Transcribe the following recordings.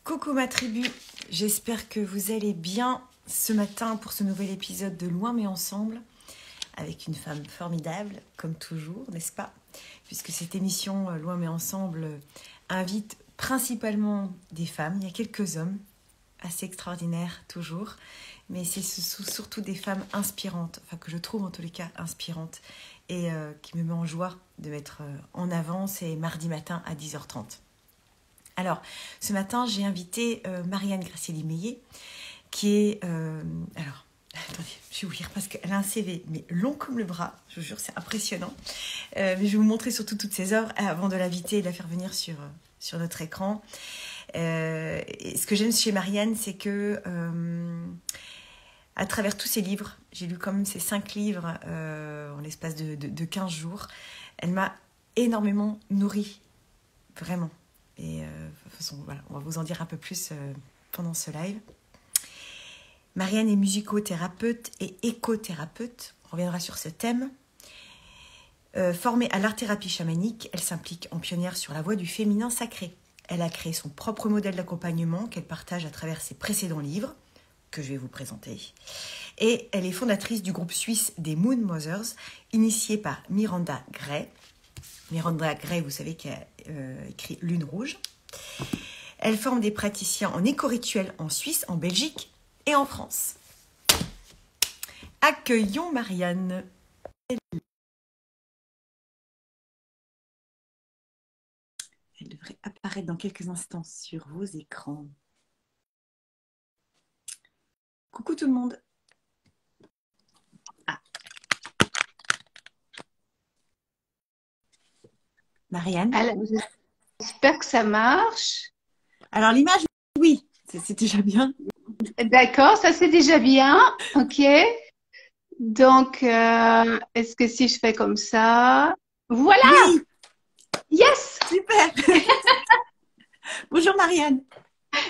Coucou ma tribu, j'espère que vous allez bien ce matin pour ce nouvel épisode de Loin mais ensemble avec une femme formidable comme toujours, n'est-ce pas? Puisque cette émission Loin mais ensemble invite principalement des femmes, il y a quelques hommes assez extraordinaires toujours, mais c'est surtout des femmes inspirantes, enfin que je trouve en tous les cas inspirantes et qui me met en joie de mettre en avant. C'est mardi matin à 10h30. Alors, ce matin, j'ai invité Marianne Gracieli-Meillet, qui est... alors, attendez, je vais vous lire parce qu'elle a un CV, mais long comme le bras, je vous jure, c'est impressionnant. Mais je vais vous montrer surtout toutes ses œuvres avant de l'inviter et de la faire venir sur notre écran. Et ce que j'aime chez Marianne, c'est que, à travers tous ses livres, j'ai lu quand même ces 5 livres en l'espace de 15 jours, elle m'a énormément nourrie, vraiment. Et de toute façon, voilà, on va vous en dire un peu plus pendant ce live. Marianne est musicothérapeute et écothérapeute. On reviendra sur ce thème. Formée à l'art-thérapie chamanique, elle s'implique en pionnière sur la voie du féminin sacré. Elle a créé son propre modèle d'accompagnement qu'elle partage à travers ses précédents livres, que je vais vous présenter. Et elle est fondatrice du groupe suisse des Moon Mothers, initié par Miranda Gray. Miranda Gray, vous savez, qui a écrit Lune Rouge. Elle forme des praticiens en éco-rituel en Suisse, en Belgique et en France. Accueillons Marianne. Elle devrait apparaître dans quelques instants sur vos écrans. Coucou tout le monde. Ah. Marianne. Alors, j'espère que ça marche. Alors l'image, oui, c'est déjà bien. D'accord, ça c'est déjà bien. Ok. Donc, est-ce que si je fais comme ça, voilà. Oui. Yes. Super. Bonjour Marianne.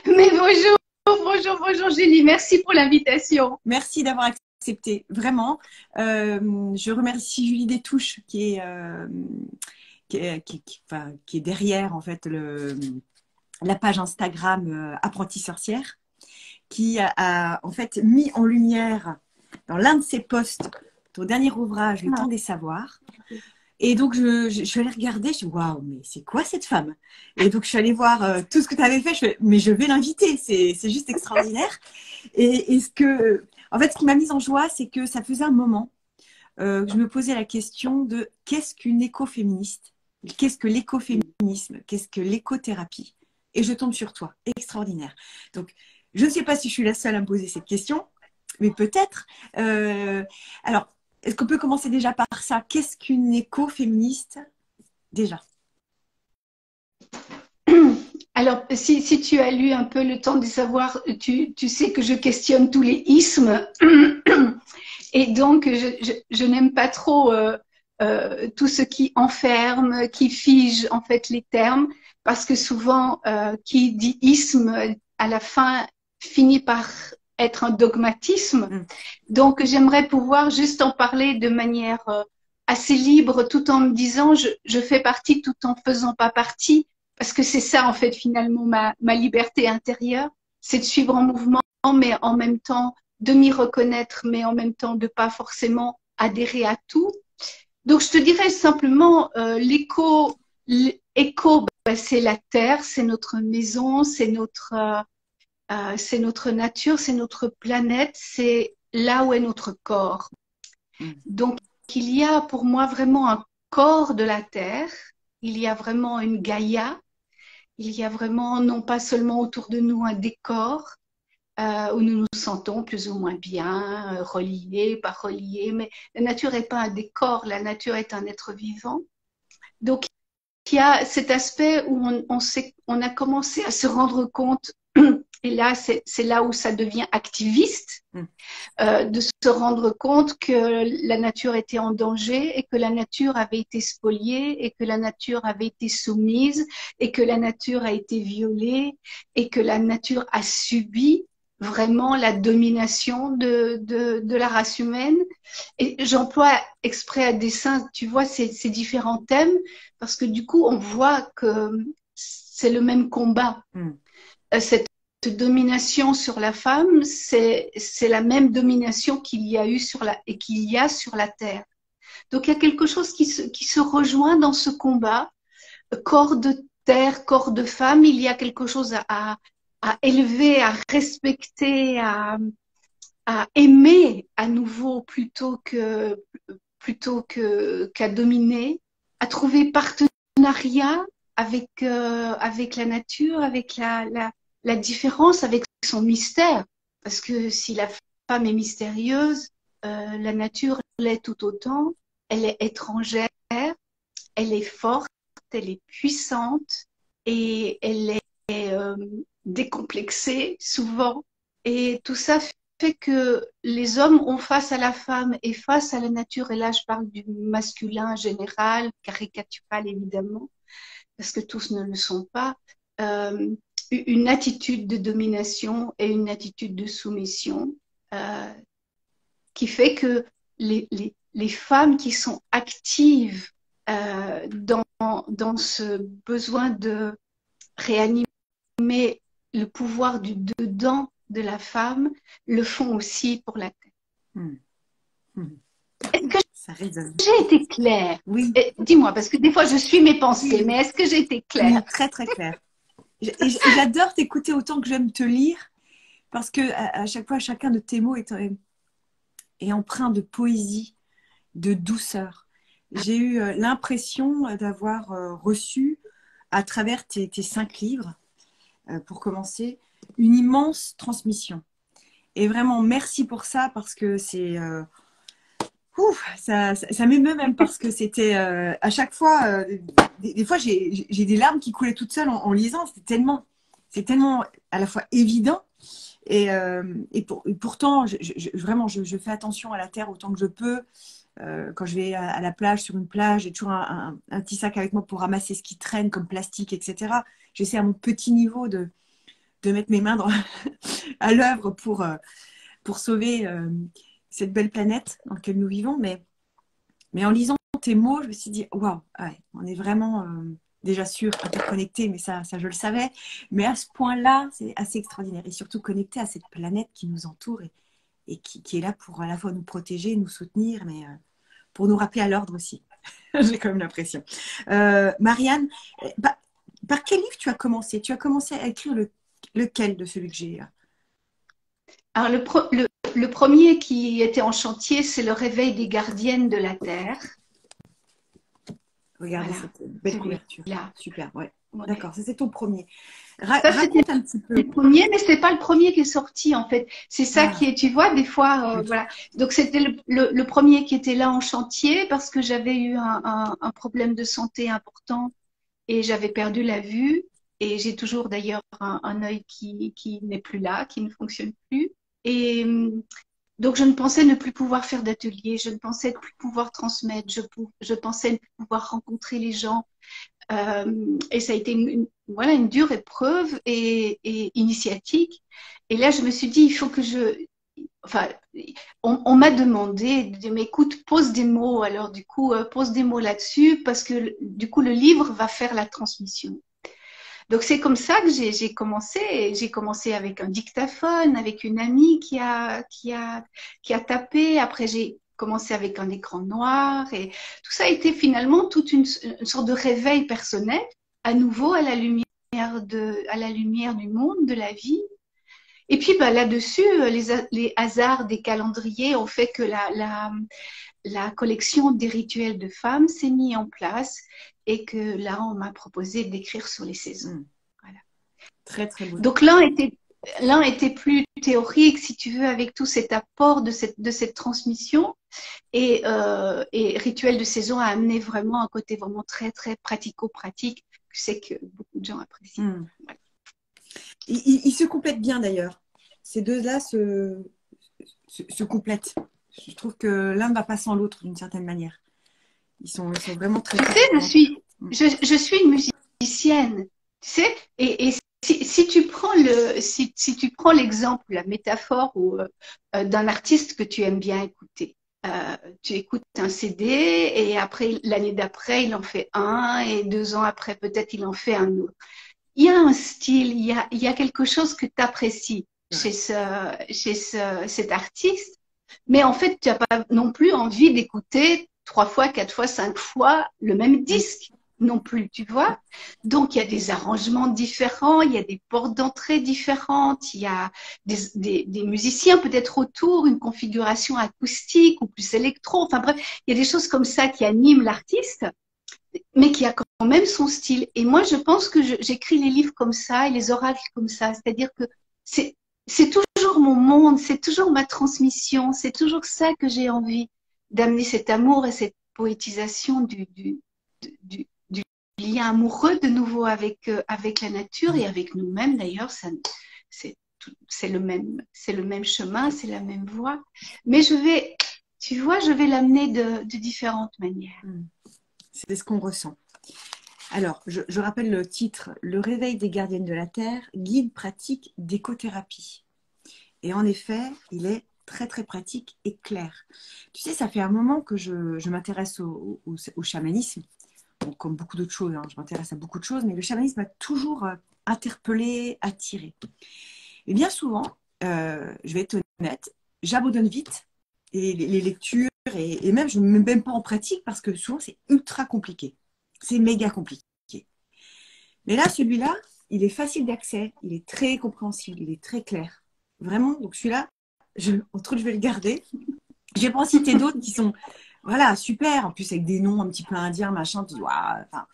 Mais bonjour Julie. Merci pour l'invitation. Merci d'avoir accepté, vraiment. Je remercie Julie Détouche qui est derrière en fait la page Instagram Apprentie Sorcière, qui a en fait mis en lumière dans l'un de ses posts ton dernier ouvrage, Le Temps des Savoirs. Et donc, je suis allée regarder, je suis waouh, mais c'est quoi cette femme? Et donc, je suis allée voir tout ce que tu avais fait, mais je vais l'inviter, c'est juste extraordinaire. Et en fait, ce qui m'a mise en joie, c'est que ça faisait un moment que je me posais la question de qu'est-ce qu'une écoféministe? Qu'est-ce que l'écoféminisme? Qu'est-ce que l'écothérapie? Et je tombe sur toi, extraordinaire. Donc, je ne sais pas si je suis la seule à me poser cette question, mais peut-être. Alors, est-ce qu'on peut commencer déjà par ça? Qu'est-ce qu'une écoféministe déjà? Alors, si tu as lu un peu Le Temps des Savoirs, tu sais que je questionne tous les ismes. Et donc, je n'aime pas trop tout ce qui enferme, qui fige en fait les termes, parce que souvent, qui dit isme, à la fin, finit par être un dogmatisme. Donc, j'aimerais pouvoir juste en parler de manière assez libre, tout en me disant, je fais partie tout en faisant pas partie, parce que c'est ça, en fait, finalement, ma liberté intérieure, c'est de suivre en mouvement, mais en même temps, de m'y reconnaître, mais en même temps de pas forcément adhérer à tout. Donc, je te dirais simplement, l'éco, c'est la terre, c'est notre maison, c'est notre nature, c'est notre planète, c'est là où est notre corps. Donc, il y a pour moi vraiment un corps de la terre, il y a vraiment une Gaïa, il y a vraiment non pas seulement autour de nous un décor, où nous nous sentons plus ou moins bien, reliés, pas reliés, mais la nature n'est pas un décor, la nature est un être vivant. Donc, il y a cet aspect où on a commencé à se rendre compte, et là, c'est là où ça devient activiste, de se rendre compte que la nature était en danger et que la nature avait été spoliée et que la nature avait été soumise et que la nature a été violée et que la nature a subi vraiment la domination de la race humaine. Et j'emploie exprès à dessein, tu vois, ces différents thèmes, parce que du coup, on voit que c'est le même combat. Cette domination sur la femme, c'est la même domination qu'il y a eu et qu'il y a sur la terre. Donc il y a quelque chose qui se rejoint dans ce combat, corps de terre, corps de femme. Il y a quelque chose à élever, à respecter, à aimer à nouveau plutôt qu'à dominer, à trouver partenariat avec la nature, avec la différence, avec son mystère. Parce que si la femme est mystérieuse, la nature l'est tout autant. Elle est étrangère, elle est forte, elle est puissante et elle est décomplexée souvent. Et tout ça fait que les hommes ont face à la femme et face à la nature, et là je parle du masculin général, caricatural évidemment, parce que tous ne le sont pas, une attitude de domination et une attitude de soumission qui fait que les femmes qui sont actives dans ce besoin de réanimer le pouvoir du dedans de la femme, le font aussi pour la terre. Est-ce que j'ai été claire? Oui. Dis-moi, parce que des fois je suis mes pensées, oui. Mais est-ce que j'ai été claire? Oui, très très claire. J'adore t'écouter autant que j'aime te lire, parce que à chaque fois, chacun de tes mots est empreint de poésie, de douceur. J'ai eu l'impression d'avoir reçu, à travers tes 5 livres, pour commencer, une immense transmission. Et vraiment, merci pour ça, parce que c'est... ça m'émeut même, parce que c'était à chaque fois... des fois, j'ai des larmes qui coulaient toutes seules en lisant. C'est tellement à la fois évident. Et pourtant, vraiment, je fais attention à la terre autant que je peux. Quand je vais à la plage, sur une plage, j'ai toujours un petit sac avec moi pour ramasser ce qui traîne comme plastique, etc. J'essaie à mon petit niveau de mettre mes mains à l'œuvre pour sauver cette belle planète dans laquelle nous vivons. Mais en lisant tes mots, je me suis dit, waouh, ouais, on est vraiment déjà sûr interconnectés, mais ça je le savais. Mais à ce point-là, c'est assez extraordinaire. Et surtout connecté à cette planète qui nous entoure et qui est là pour à la fois nous protéger, nous soutenir, mais pour nous rappeler à l'ordre aussi. J'ai quand même l'impression. Marianne, par quel livre tu as commencé? Tu as commencé à écrire lequel de celui que j'ai là? Alors, le premier qui était en chantier, c'est Le réveil des gardiennes de la Terre. Regardez cette belle couverture. Là. Super, ouais. Ouais. D'accord, ça c'est ton premier. Raconte un petit peu. Le premier, mais c'est pas le premier qui est sorti en fait. C'est ça qui est, tu vois, des fois, voilà. Donc c'était le premier qui était là en chantier parce que j'avais eu un problème de santé important et j'avais perdu la vue. Et j'ai toujours d'ailleurs un œil qui n'est plus là, qui ne fonctionne plus. Et donc je ne pensais ne plus pouvoir faire d'atelier, je ne pensais ne plus pouvoir transmettre, je pensais ne plus pouvoir rencontrer les gens. Et ça a été voilà, une dure épreuve et initiatique. Et là, je me suis dit, il faut que Enfin, on m'a demandé, mais écoute, pose des mots. Alors du coup, pose des mots là-dessus parce que du coup, le livre va faire la transmission. Donc c'est comme ça que j'ai commencé. J'ai commencé avec un dictaphone, avec une amie qui a tapé. Après j'ai commencé avec un écran noir et tout ça a été finalement toute une sorte de réveil personnel, à nouveau à la lumière du monde, de la vie. Et puis là-dessus, les hasards des calendriers ont fait que la collection des rituels de femmes s'est mise en place et que là, on m'a proposé d'écrire sur les saisons. Voilà. Très, très beau. Donc l'un était plus théorique, si tu veux, avec tout cet apport de cette transmission. Et rituel de saison a amené vraiment un côté vraiment très, très pratico-pratique. Je sais que beaucoup de gens apprécient. Voilà. Ils se complètent bien d'ailleurs. Ces deux-là se complètent. Je trouve que l'un ne va pas sans l'autre d'une certaine manière. Ils sont vraiment très... Tu sais, je suis une musicienne, tu sais, et si tu prends l'exemple, la métaphore d'un artiste que tu aimes bien écouter, tu écoutes un CD et après l'année d'après il en fait un et 2 ans après peut-être il en fait un autre. il y a un style, il y a quelque chose que tu apprécies Ouais. cet artiste, mais en fait, tu n'as pas non plus envie d'écouter 3 fois, 4 fois, 5 fois le même Mm. disque non plus, tu vois. Donc, il y a des arrangements différents, il y a des portes d'entrée différentes, il y a des musiciens peut-être autour, une configuration acoustique ou plus électro. Enfin bref, il y a des choses comme ça qui animent l'artiste, mais qui a quand même son style. Et moi, je pense que j'écris les livres comme ça et les oracles comme ça. C'est-à-dire que c'est, c'est toujours mon monde, c'est toujours ma transmission, c'est toujours ça que j'ai envie d'amener, cet amour et cette poétisation du lien amoureux de nouveau avec la nature et avec nous-mêmes. D'ailleurs, c'est le même chemin, c'est la même voie. Mais tu vois, je vais l'amener de différentes manières. Mm. C'est ce qu'on ressent. Alors, je rappelle le titre, Le réveil des gardiennes de la Terre, guide pratique d'écothérapie. Et en effet, il est très très pratique et clair. Tu sais, ça fait un moment que je m'intéresse au chamanisme. Bon, comme beaucoup d'autres choses, hein, je m'intéresse à beaucoup de choses, mais le chamanisme m'a toujours interpellée, attirée. Et bien souvent, je vais être honnête, j'abandonne vite les lectures et même je ne me mets même pas en pratique parce que souvent c'est ultra compliqué. C'est méga compliqué. Mais là, celui-là, il est facile d'accès, il est très compréhensible, il est très clair. Vraiment, donc celui-là, entre autres, je vais le garder. Je vais pas en citer d'autres qui sont voilà, super, en plus avec des noms un petit peu indiens, machin, tu dis, waouh, enfin,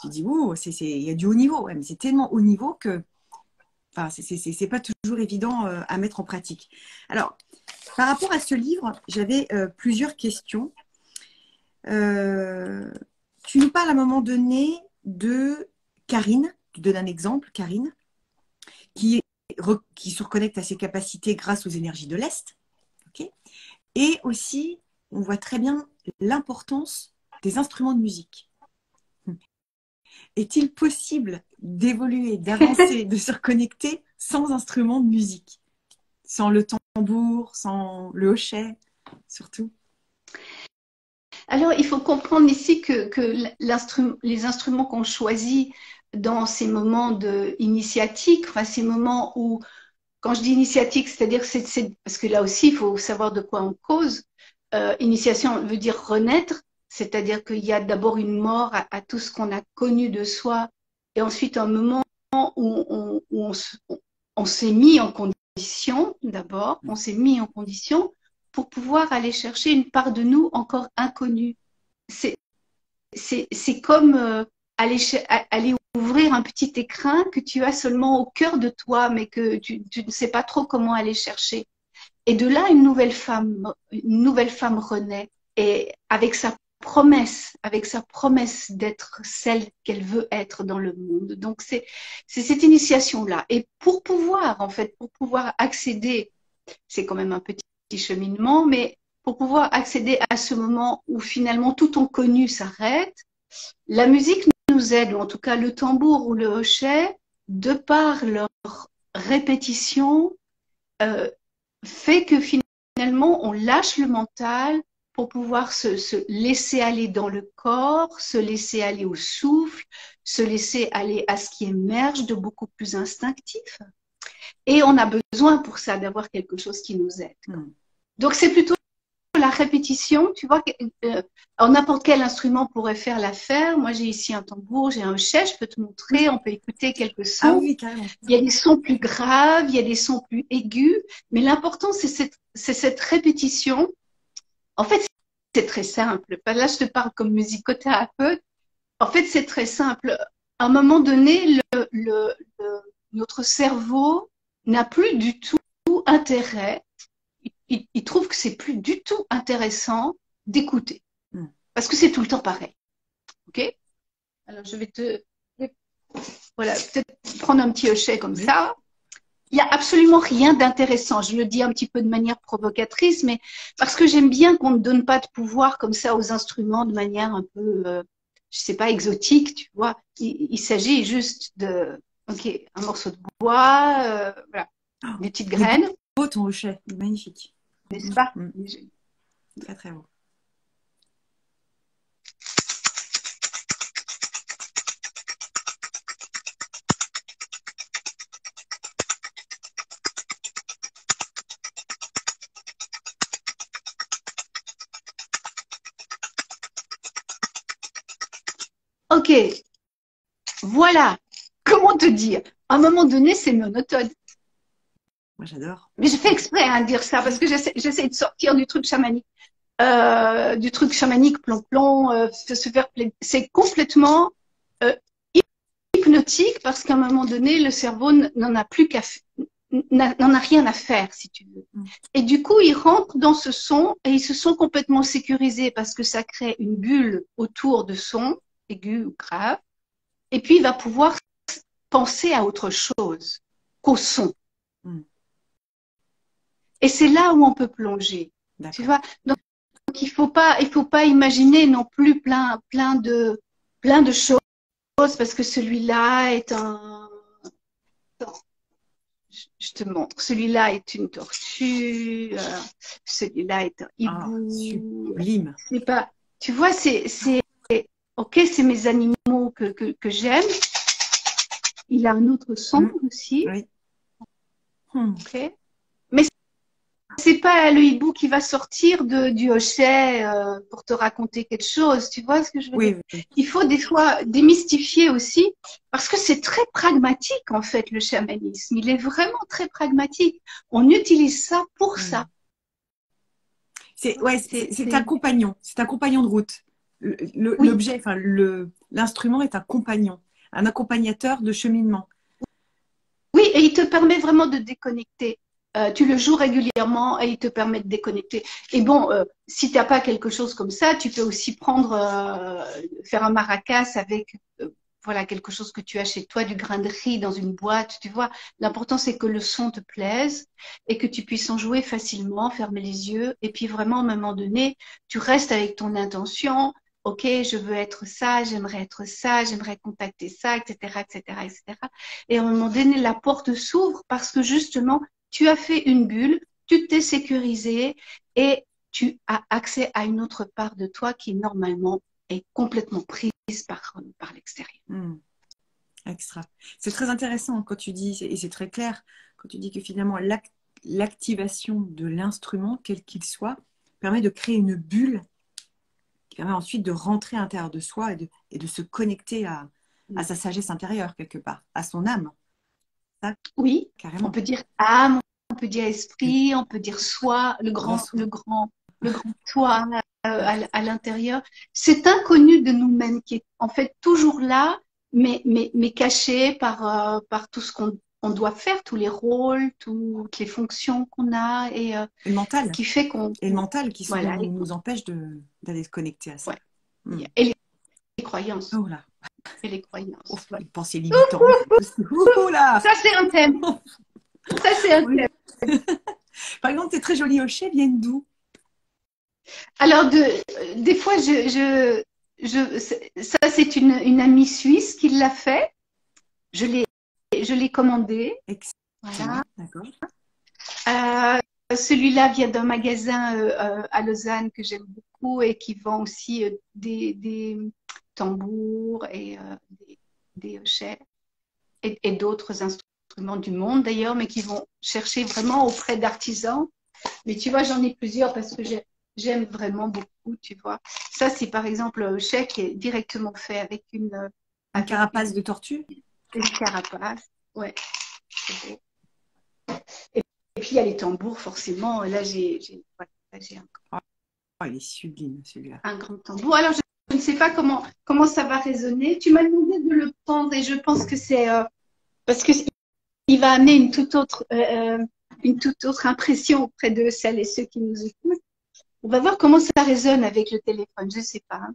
tu dis, ouh, il y a du haut niveau, ouais, mais c'est tellement haut niveau que enfin, c'est pas toujours évident à mettre en pratique. Alors, par rapport à ce livre, j'avais plusieurs questions. Euh, Tu nous parles à un moment donné de Karine, tu donnes un exemple, Karine, qui, qui se reconnecte à ses capacités grâce aux énergies de l'Est. Ok. Et aussi, on voit très bien l'importance des instruments de musique. Est-il possible d'évoluer, d'avancer, de se reconnecter sans instruments de musique? Sans le tambour, sans le hochet, surtout. Alors, il faut comprendre ici que les instruments qu'on choisit dans ces moments initiatiques, enfin ces moments où, quand je dis initiatique, c'est-à-dire que parce que là aussi, il faut savoir de quoi on cause. Initiation veut dire renaître, c'est-à-dire qu'il y a d'abord une mort à tout ce qu'on a connu de soi, et ensuite un moment où on s'est mis en condition, d'abord, on s'est mis en condition pour pouvoir aller chercher une part de nous encore inconnue. C'est c'est comme aller ouvrir un petit écrin que tu as seulement au cœur de toi, mais que tu ne sais pas trop comment aller chercher. Et de là, une nouvelle femme renaît, et avec sa promesse d'être celle qu'elle veut être dans le monde. Donc c'est cette initiation-là. Et pour pouvoir, en fait, pour pouvoir accéder, c'est quand même un petit cheminement, mais pour pouvoir accéder à ce moment où finalement tout ton connu s'arrête, la musique nous aide, ou en tout cas le tambour ou le hochet, de par leur répétition, euh, fait que finalement on lâche le mental pour pouvoir se laisser aller dans le corps, se laisser aller au souffle, se laisser aller à ce qui émerge de beaucoup plus instinctif. Et on a besoin pour ça d'avoir quelque chose qui nous aide. Donc c'est plutôt la répétition, tu vois, n'importe quel instrument pourrait faire l'affaire. Moi, j'ai ici un tambour, j'ai un hochet, je peux te montrer, Oui. on peut écouter quelques Ah sons. oui, carrément. Il y a des sons plus graves, il y a des sons plus aigus, mais l'important, c'est cette répétition. En fait, c'est très simple. Là, je te parle comme musicothérapeute. En fait, c'est très simple. À un moment donné, notre cerveau n'a plus du tout intérêt, il trouve que c'est plus du tout intéressant d'écouter. Parce que c'est tout le temps pareil. OK? Alors, je vais voilà, peut-être prendre un petit hochet comme ça. Il n'y a absolument rien d'intéressant. Je le dis un petit peu de manière provocatrice, mais parce que j'aime bien qu'on ne donne pas de pouvoir comme ça aux instruments de manière un peu, je sais pas, exotique, tu vois. Il s'agit juste OK, un morceau de bois, voilà, des petites Il est graines. beau ton hochet, il est magnifique. N'est-ce pas? Très très beau. ok, voilà, comment te dire? À un moment donné, c'est monotone. Moi, j'adore. Mais je fais exprès de dire ça parce que j'essaie de sortir du truc chamanique. Plomb-plomb, se faire plaisir. C'est complètement hypnotique parce qu'à un moment donné, le cerveau n'en a plus n'en a rien à faire, si tu veux. Et du coup, ils rentrent dans ce son et ils se sont complètement sécurisés parce que ça crée une bulle autour de son, aigu ou grave. Et puis, il va pouvoir penser à autre chose qu'au son. Et c'est là où on peut plonger. Tu vois? Donc, il faut pas imaginer non plus plein de choses parce que celui-là est un, je te montre, celui-là est une tortue, celui-là est un hibou. Sublime. C'est pas, tu vois, ok, c'est mes animaux que j'aime. Il a un autre son aussi. Oui. Ok. Mais c'est pas le hibou qui va sortir du hochet pour te raconter quelque chose. Tu vois ce que je veux dire? Oui. Il faut des fois démystifier aussi parce que c'est très pragmatique en fait le chamanisme. Il est vraiment très pragmatique. On utilise ça pour ça. C'est un compagnon. C'est un compagnon de route. L'objet, enfin l'instrument est un compagnon, un accompagnateur de cheminement. Oui, et il te permet vraiment de déconnecter. Tu le joues régulièrement et il te permet de déconnecter. Et bon, si tu n'as pas quelque chose comme ça, tu peux aussi faire un maracas avec voilà, quelque chose que tu as chez toi, du grain de riz dans une boîte, tu vois. L'important, c'est que le son te plaise et que tu puisses en jouer facilement, fermer les yeux. Et puis vraiment, à un moment donné, tu restes avec ton intention. Ok, je veux être ça, j'aimerais contacter ça, etc., etc., etc. Et à un moment donné, la porte s'ouvre parce que justement, tu as fait une bulle, tu t'es sécurisé et tu as accès à une autre part de toi qui normalement est complètement prise par l'extérieur. Extra. C'est très intéressant quand tu dis, et c'est très clair, quand tu dis que finalement l'activation de l'instrument, quel qu'il soit, permet de créer une bulle qui permet ensuite de rentrer à l'intérieur de soi et de se connecter à sa sagesse intérieure quelque part, à son âme. Ça, oui, carrément. On peut dire âme, on peut dire esprit, on peut dire soi, le grand toi à l'intérieur. C'est inconnu de nous-mêmes qui est en fait toujours là, mais caché par tout ce qu'on doit faire, tous les rôles, toutes les fonctions qu'on a et le mental. Qui fait qu'on et le mental qui voilà, nous empêche d'aller se connecter à ça. Ouais. Et les croyances. Oh là. Et les croyances. Les pensées limitantes. Là. Ça c'est un thème. Ça c'est un thème. Par exemple, tes très jolis hochets viennent d'où? Alors des fois ça c'est une amie suisse qui l'a fait. Je l'ai commandé. Excellent. Voilà. D'accord. Celui-là vient d'un magasin à Lausanne que j'aime beaucoup et qui vend aussi des tambours et des hochets et d'autres instruments du monde d'ailleurs, mais qui vont chercher vraiment auprès d'artisans. Mais tu vois, j'en ai plusieurs parce que j'aime vraiment beaucoup, tu vois. Ça, c'est par exemple un hochet qui est directement fait avec une carapace de tortue. Une carapace, ouais. Et puis il y a les tambours, forcément. Là, j'ai un. Oh, il est sublime celui-là. Un grand tambour. Alors, je ne sais pas comment ça va résonner. Tu m'as demandé de le prendre et je pense que c'est parce que il va amener une toute autre impression auprès de celles et ceux qui nous écoutent. On va voir comment ça résonne avec le téléphone. Je ne sais pas. Hein.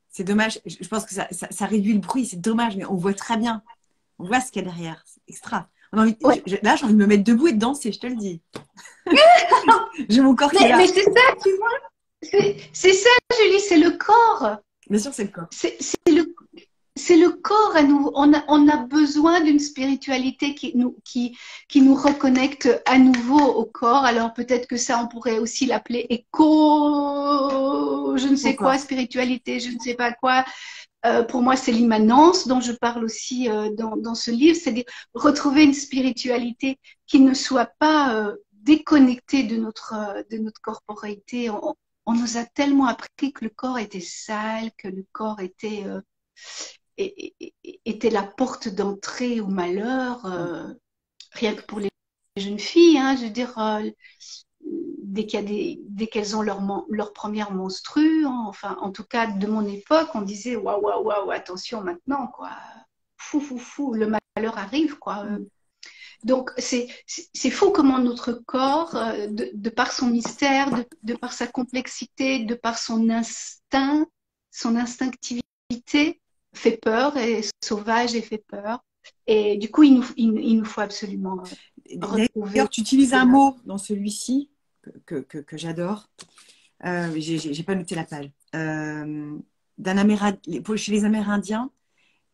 C'est dommage, je pense que ça réduit le bruit, c'est dommage, mais on voit très bien. On voit ce qu'il y a derrière, c'est extra. Ouais. Là, j'ai envie de me mettre debout et de danser, je te le dis. J'ai mon corps qui est là. Mais c'est ça, tu vois. C'est ça, Julie, c'est le corps. Bien sûr, c'est le corps. C'est c'est le corps à nous. On a besoin d'une spiritualité qui nous reconnecte à nouveau au corps. Alors peut-être que ça, on pourrait aussi l'appeler écho, je ne sais quoi, spiritualité, je ne sais pas quoi. Pour moi, c'est l'immanence dont je parle aussi dans ce livre, c'est-à-dire retrouver une spiritualité qui ne soit pas déconnectée de notre corporéité. On nous a tellement appris que le corps était sale, que le corps était la porte d'entrée au malheur, rien que pour les jeunes filles, hein, je veux dire, dès qu'elles ont leur première menstrue, hein, enfin, en tout cas, de mon époque, on disait, waouh, waouh, waouh, attention maintenant, quoi, fou, fou, fou, le malheur arrive, quoi. Donc, c'est fou comment notre corps, de par son mystère, de par sa complexité, de par son instinct, son instinctivité, fait peur, et sauvage et fait peur. Et du coup, il nous faut absolument retrouver. D'ailleurs, tu utilises un mot dans celui-ci que j'adore. J'ai pas noté la page. Chez les Amérindiens,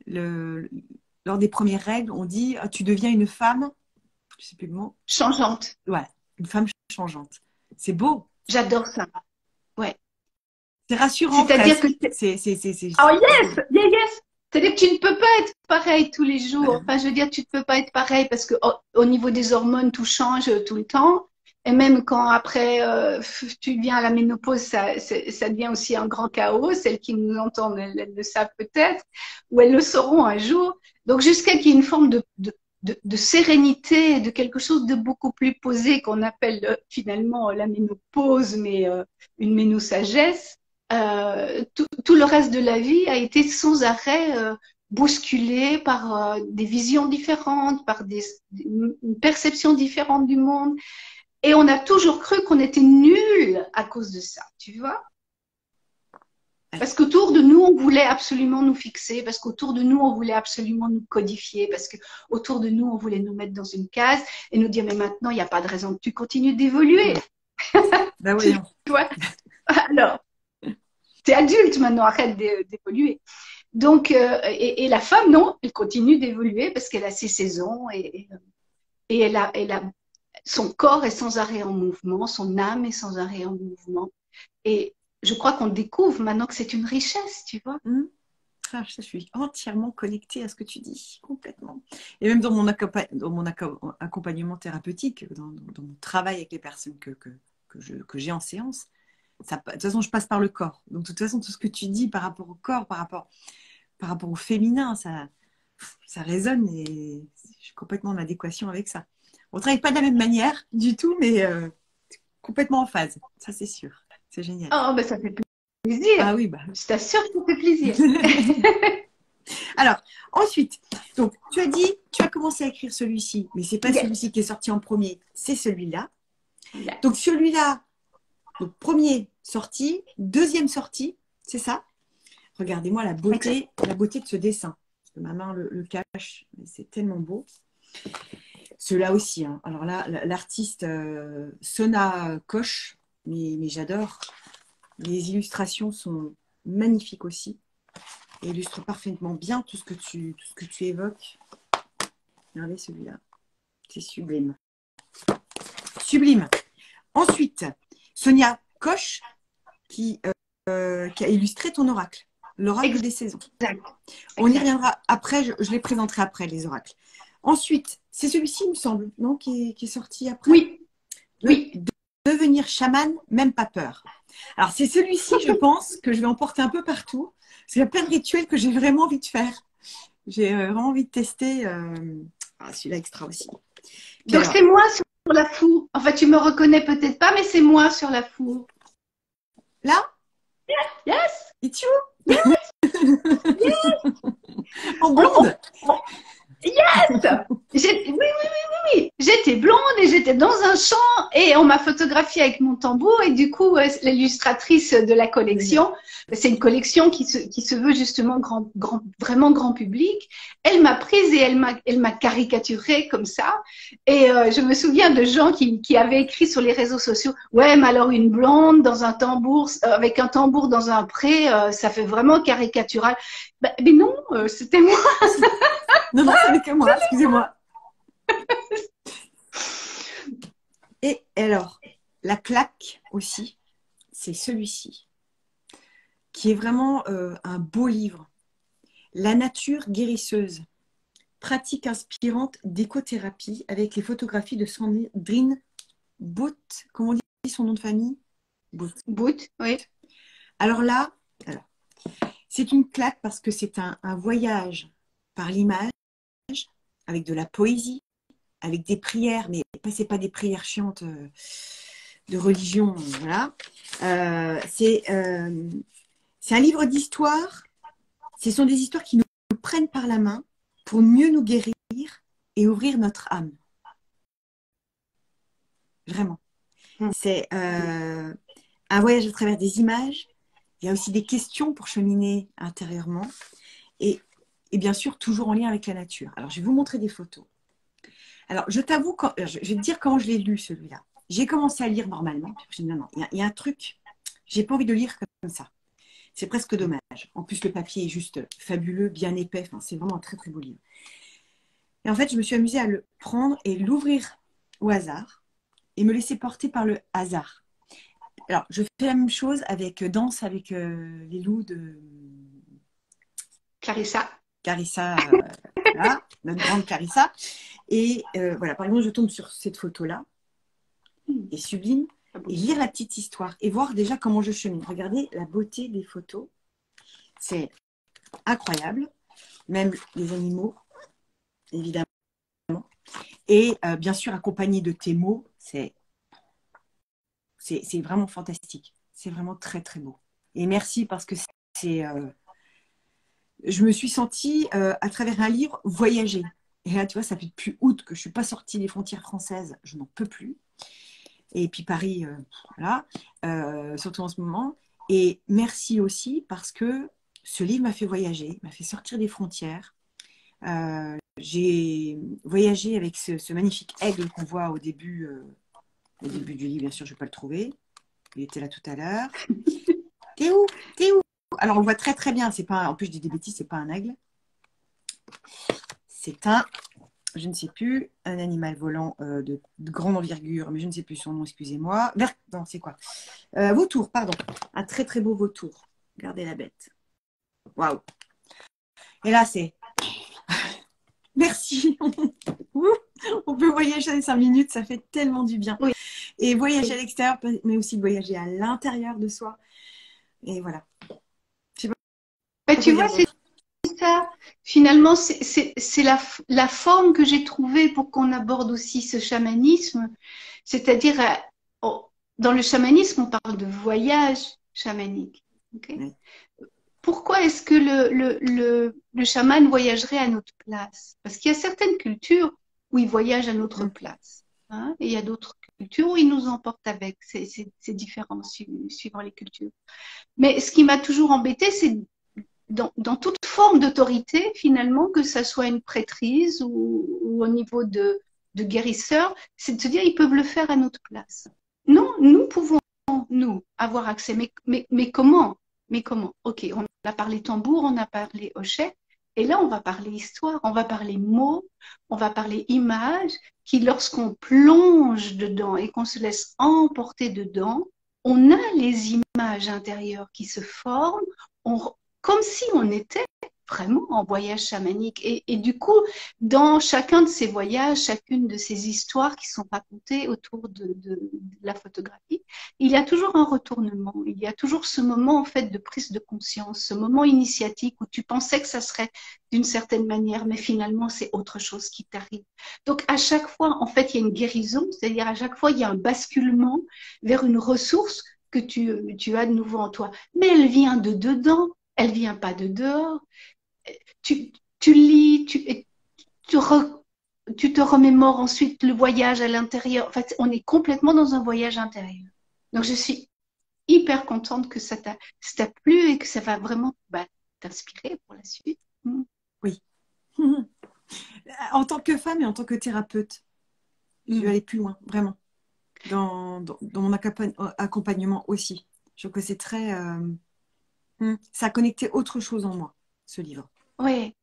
lors des premières règles, on dit tu deviens une femme, je sais plus le mot. Changeante. Ouais, une femme changeante. C'est beau. J'adore ça. Ouais. C'est rassurant. C'est-à-dire que Oh yes, yes. C'est-à-dire que tu ne peux pas être pareil tous les jours. Enfin, je veux dire, tu ne peux pas être pareil parce que au niveau des hormones, tout change tout le temps. Et même quand après tu viens à la ménopause, ça devient aussi un grand chaos. Celles qui nous entendent, elles le savent peut-être, ou elles le sauront un jour. Donc jusqu'à qu'il y ait une forme de sérénité, de quelque chose de beaucoup plus posé qu'on appelle finalement la ménopause, mais une ménosagesse. Tout le reste de la vie a été sans arrêt bousculé par des visions différentes, par une perception différente du monde. Et on a toujours cru qu'on était nuls à cause de ça, tu vois. Parce qu'autour de nous, on voulait absolument nous fixer, parce qu'autour de nous, on voulait absolument nous codifier, parce qu'autour de nous, on voulait nous mettre dans une case et nous dire, mais maintenant, il n'y a pas de raison que tu continues d'évoluer. Ben oui. Tu vois. Alors, t'es adulte maintenant, arrête d'évoluer. Donc, et la femme, non, elle continue d'évoluer parce qu'elle a ses saisons et elle a son corps est sans arrêt en mouvement, son âme est sans arrêt en mouvement. Et je crois qu'on découvre maintenant que c'est une richesse, tu vois. Ah, je suis entièrement connectée à ce que tu dis, complètement. Et même dans mon accompagnement thérapeutique, dans mon travail avec les personnes que j'ai en séance, de toute façon, je passe par le corps. Donc, de toute façon, tout ce que tu dis par rapport au corps, par rapport au féminin, ça résonne et je suis complètement en adéquation avec ça. On ne travaille pas de la même manière du tout, mais complètement en phase. Ça, c'est sûr. C'est génial. Oh, ben ça fait plaisir. Ah oui, bah. Je t'assure que ça fait plaisir. Alors, ensuite, donc, tu as dit, tu as commencé à écrire celui-ci, mais ce n'est pas celui-ci qui est sorti en premier, c'est celui-là. Donc, celui-là, donc, premier sorti, deuxième sortie, c'est ça. Regardez-moi la beauté de ce dessin. Parce que ma main le cache, mais c'est tellement beau. Ceux-là aussi. Hein. Alors là, l'artiste Sona Koch, mais j'adore. Les illustrations sont magnifiques aussi. Et illustrent parfaitement bien tout ce que tu évoques. Regardez celui-là. C'est sublime. Sublime. Ensuite, Sonia Koch qui a illustré ton oracle. L'oracle des saisons. On y reviendra après, je les présenterai après, les oracles. Ensuite, c'est celui-ci, il me semble, non, qui est sorti après. Oui. Devenir chaman, même pas peur. Alors, c'est celui-ci, je pense, que je vais emporter un peu partout. Parce qu'il y a plein de rituels que j'ai vraiment envie de faire. J'ai vraiment envie de tester. Celui-là, extra aussi. Puis donc, c'est moi sur la four. Enfin, tu me reconnais peut-être pas, mais c'est moi sur la four. Là? Yes. It's you? Yes. En blonde. Oui, oui. J'étais blonde et j'étais dans un champ et on m'a photographiée avec mon tambour et du coup, l'illustratrice de la collection, c'est une collection qui se veut justement vraiment grand public. Elle m'a prise et elle m'a caricaturée comme ça. Et je me souviens de gens qui avaient écrit sur les réseaux sociaux, ouais, mais alors une blonde dans un tambour, avec un tambour dans un pré, ça fait vraiment caricatural. Mais non, c'était moi. Non, non, ce n'est que moi, excusez-moi. Et alors, la claque aussi, c'est celui-ci, qui est vraiment un beau livre. La nature guérisseuse, pratique inspirante d'écothérapie avec les photographies de Sandrine Boot. Comment on dit son nom de famille? Boot, oui. Alors là, c'est une claque parce que c'est un voyage par l'image, avec de la poésie, avec des prières, mais c'est pas des prières chiantes de religion, voilà. C'est un livre d'histoire. Ce sont des histoires qui nous prennent par la main pour mieux nous guérir et ouvrir notre âme. Vraiment. C'est un voyage à travers des images. Il y a aussi des questions pour cheminer intérieurement. Et bien sûr, toujours en lien avec la nature. Alors, je vais vous montrer des photos. Alors, je t'avoue, je vais te dire comment je l'ai lu, celui-là. J'ai commencé à lire normalement. Puis je me dis, non, il y a un truc, j'ai pas envie de lire comme ça. C'est presque dommage. En plus, le papier est juste fabuleux, bien épais. Enfin, c'est vraiment un très, très beau livre. Et en fait, je me suis amusée à le prendre et l'ouvrir au hasard et me laisser porter par le hasard. Alors, je fais la même chose avec Danse avec les loups de Clarissa. Clarissa, voilà, notre grande Clarissa. Et voilà, par exemple, je tombe sur cette photo-là, et sublime, et lire la petite histoire, et voir déjà comment je chemine. Regardez la beauté des photos, c'est incroyable, même les animaux, évidemment. Et bien sûr, accompagné de tes mots, c'est vraiment fantastique. C'est vraiment très, très beau. Et merci parce que je me suis sentie, à travers un livre, voyager. Et là, tu vois, ça fait depuis août que je ne suis pas sortie des frontières françaises. Je n'en peux plus. Et puis Paris, voilà, surtout en ce moment. Et merci aussi parce que ce livre m'a fait voyager, m'a fait sortir des frontières. J'ai voyagé avec ce magnifique aigle qu'on voit au début du livre. Bien sûr, je ne vais pas le trouver. Il était là tout à l'heure. T'es où? T'es où? Alors, on le voit très, très bien. C'est pas, en plus, je dis des bêtises, c'est pas un aigle. C'est je ne sais plus, un animal volant de grande envergure, mais je ne sais plus son nom, excusez-moi. Non, c'est quoi? Vautour, pardon. Un très, très beau vautour. Regardez la bête. Waouh. Et là, c'est... Merci. On peut voyager 5 minutes, ça fait tellement du bien. Oui. Et voyager à l'extérieur, mais aussi voyager à l'intérieur de soi. Et voilà. Mais tu vois, c'est ça. Finalement, c'est la forme que j'ai trouvée pour qu'on aborde aussi ce chamanisme. C'est-à-dire, dans le chamanisme, on parle de voyage chamanique. Okay? Oui. Pourquoi est-ce que le chaman voyagerait à notre place? Parce qu'il y a certaines cultures où il voyage à notre place. Hein, et il y a d'autres cultures où il nous emporte avec. C'est différent suivant les cultures. Mais ce qui m'a toujours embêtée, c'est dans toute forme d'autorité, finalement, que ça soit une prêtrise ou au niveau de guérisseur, c'est de se dire ils peuvent le faire à notre place. Non, nous pouvons, nous, avoir accès. Mais comment? Mais comment? Ok, on a parlé tambour, on a parlé hochet, et là, on va parler histoire, on va parler mots, on va parler images, qui, lorsqu'on plonge dedans et qu'on se laisse emporter dedans, on a les images intérieures qui se forment, comme si on était vraiment en voyage chamanique. Et du coup, dans chacun de ces voyages, chacune de ces histoires qui sont racontées autour de la photographie, il y a toujours un retournement, il y a toujours ce moment en fait de prise de conscience, ce moment initiatique où tu pensais que ça serait d'une certaine manière, mais finalement c'est autre chose qui t'arrive. Donc à chaque fois, en fait, il y a une guérison, c'est-à-dire à chaque fois, il y a un basculement vers une ressource que tu as de nouveau en toi. Mais elle vient de dedans, elle vient pas de dehors. Tu lis, tu te remémores ensuite le voyage à l'intérieur. En fait, on est complètement dans un voyage intérieur. Donc, je suis hyper contente que ça t'a plu et que ça va vraiment t'inspirer pour la suite. Oui. En tant que femme et en tant que thérapeute, je vais aller plus loin, vraiment, dans mon accompagnement aussi. Je trouve que c'est très... ça a connecté autre chose en moi, ce livre. Oui,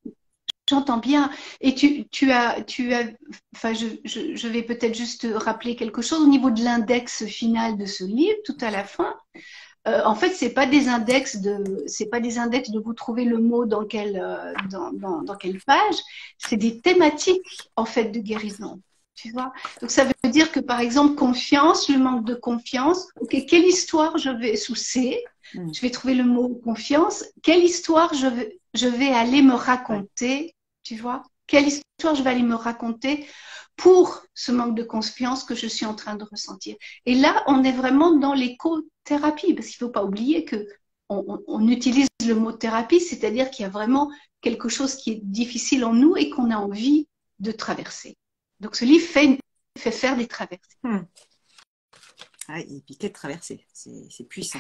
j'entends bien. Et enfin, je vais peut-être juste rappeler quelque chose au niveau de l'index final de ce livre, tout à la fin. En fait, c'est pas des index de vous trouver le mot dans quelle page. C'est des thématiques en fait de guérison. Tu vois. Donc ça veut dire que par exemple confiance, le manque de confiance. Ok, quelle histoire je vais sous C. Je vais trouver le mot confiance. Quelle histoire je vais aller me raconter. Tu vois. Quelle histoire je vais aller me raconter pour ce manque de confiance que je suis en train de ressentir. Et là, on est vraiment dans l'écothérapie, parce qu'il ne faut pas oublier que on utilise le mot thérapie, c'est-à-dire qu'il y a vraiment quelque chose qui est difficile en nous et qu'on a envie de traverser. Donc ce livre fait faire des traversées. Ah, et puis quelle traversée, c'est puissant.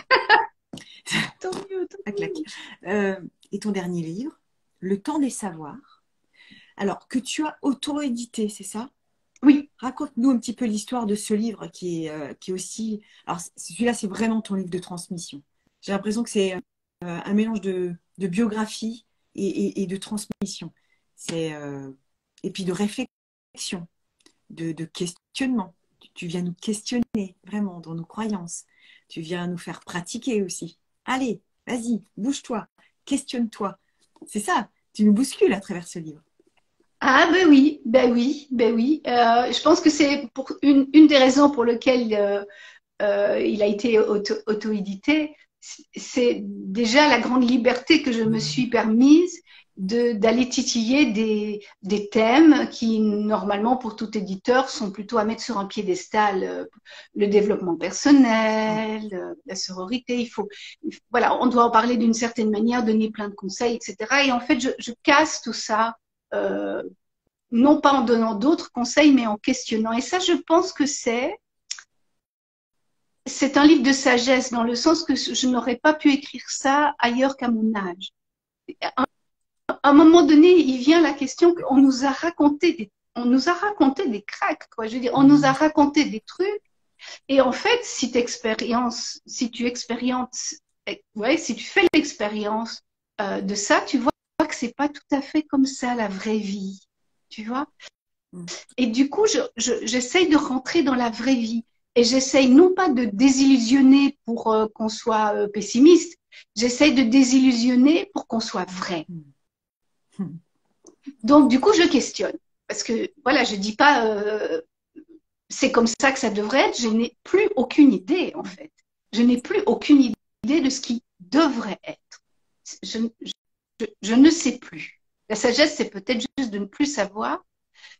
Tant mieux, tant mieux. Et ton dernier livre, Le temps des savoirs, alors que tu as auto-édité, c'est ça? Oui. Raconte-nous un petit peu l'histoire de ce livre qui est aussi... Alors, celui-là, c'est vraiment ton livre de transmission. J'ai l'impression que c'est un mélange de biographie et de transmission. Et puis de réflexion, de questionnement. Tu viens nous questionner vraiment dans nos croyances. Tu viens nous faire pratiquer aussi. Allez, vas-y, bouge-toi, questionne-toi. C'est ça, tu nous bouscules à travers ce livre. Ah ben oui, ben oui, ben oui. Je pense que c'est pour une des raisons pour lesquelles il a été auto-édité. C'est déjà la grande liberté que je me suis permise d'aller titiller des thèmes qui, normalement, pour tout éditeur, sont plutôt à mettre sur un piédestal. Le développement personnel, la sororité, voilà, on doit en parler d'une certaine manière, donner plein de conseils, etc. Et en fait, je casse tout ça. Non pas en donnant d'autres conseils, mais en questionnant. Et ça, je pense que c'est un livre de sagesse, dans le sens que je n'aurais pas pu écrire ça ailleurs qu'à mon âge. À un moment donné, il vient la question qu'on nous a raconté des cracks, quoi. Je veux dire, on nous a raconté des trucs. Et en fait, si tu expériences, si tu fais l'expérience de ça, tu vois que c'est pas tout à fait comme ça la vraie vie. Tu vois? Et du coup, j'essaye de rentrer dans la vraie vie. Et j'essaye non pas de désillusionner pour qu'on soit pessimiste, j'essaye de désillusionner pour qu'on soit vrai. Donc, du coup, je questionne. Parce que, voilà, je dis pas c'est comme ça que ça devrait être. Je n'ai plus aucune idée, en fait. Je n'ai plus aucune idée de ce qui devrait être. Je ne sais plus. La sagesse, c'est peut-être juste de ne plus savoir,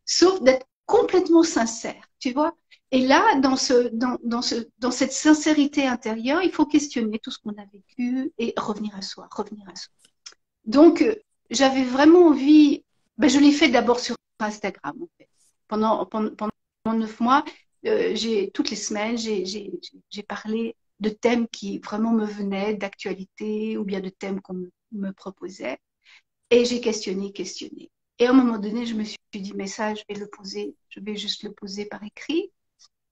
sauf d'être complètement sincère, tu vois. Et là, dans cette sincérité intérieure, il faut questionner tout ce qu'on a vécu et revenir à soi, revenir à soi. Donc, j'avais vraiment envie, je l'ai fait d'abord sur Instagram, en fait. Pendant 9 mois, toutes les semaines, j'ai parlé de thèmes qui vraiment me venaient, d'actualité ou bien de thèmes qu'on me proposait. Et j'ai questionné. Et à un moment donné, je me suis dit, mais ça, je vais juste le poser par écrit.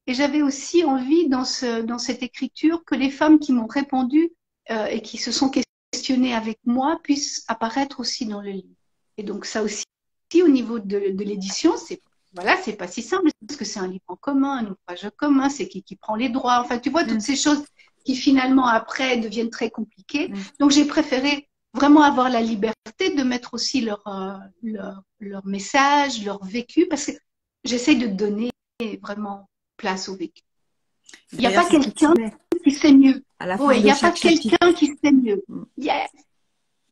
Et j'avais aussi envie, dans cette écriture, que les femmes qui m'ont répondu et qui se sont questionnées avec moi puissent apparaître aussi dans le livre. Et donc, ça aussi, au niveau de l'édition, c'est pas si simple, parce que c'est un livre en commun, un ouvrage commun, c'est qui prend les droits. Enfin, tu vois, toutes ces choses qui finalement, après, deviennent très compliquées. Donc, j'ai préféré vraiment avoir la liberté de mettre aussi leur message, leur vécu, parce que j'essaie de donner vraiment place au vécu. Il n'y a pas quelqu'un qui sait mieux. Oui, il n'y a pas quelqu'un qui sait mieux. Yes.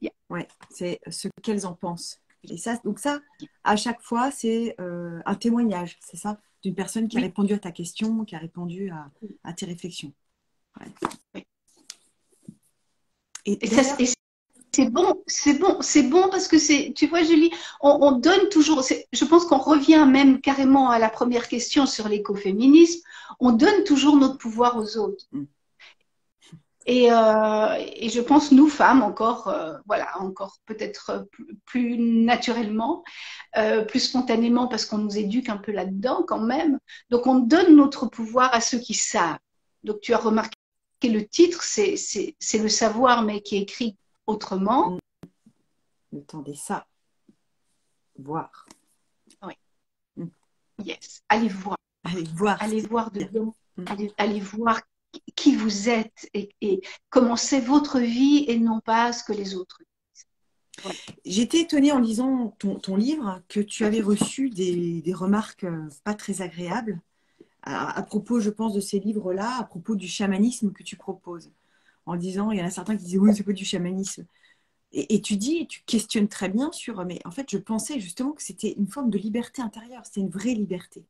Yeah. Ouais, c'est ce qu'elles en pensent. Et ça, donc ça, à chaque fois, c'est un témoignage, c'est ça, d'une personne qui a répondu à ta question, qui a répondu à tes réflexions. Ouais. Oui. Et c'est bon parce que tu vois, Julie, on donne toujours, je pense qu'on revient même carrément à la première question sur l'écoféminisme, on donne toujours notre pouvoir aux autres. Et je pense, nous, femmes, encore, voilà, encore peut-être plus naturellement, plus spontanément, parce qu'on nous éduque un peu là-dedans quand même. Donc, on donne notre pouvoir à ceux qui savent. Donc, tu as remarqué le titre, c'est le savoir, mais qui est écrit autrement. Le temps des ça, voir. Oui. Yes. Allez voir. Allez voir. Allez voir dedans. Allez voir qui vous êtes et comment c'est votre vie et non pas ce que les autres disent. Voilà. J'étais étonnée en lisant ton livre que tu avais reçu des remarques pas très agréables à propos, je pense, de ces livres-là, à propos du chamanisme que tu proposes. En disant, il y en a certains qui disent oui, c'est pas du chamanisme. Et tu questionnes très bien sur, mais en fait, je pensais justement que c'était une forme de liberté intérieure, c'était une vraie liberté.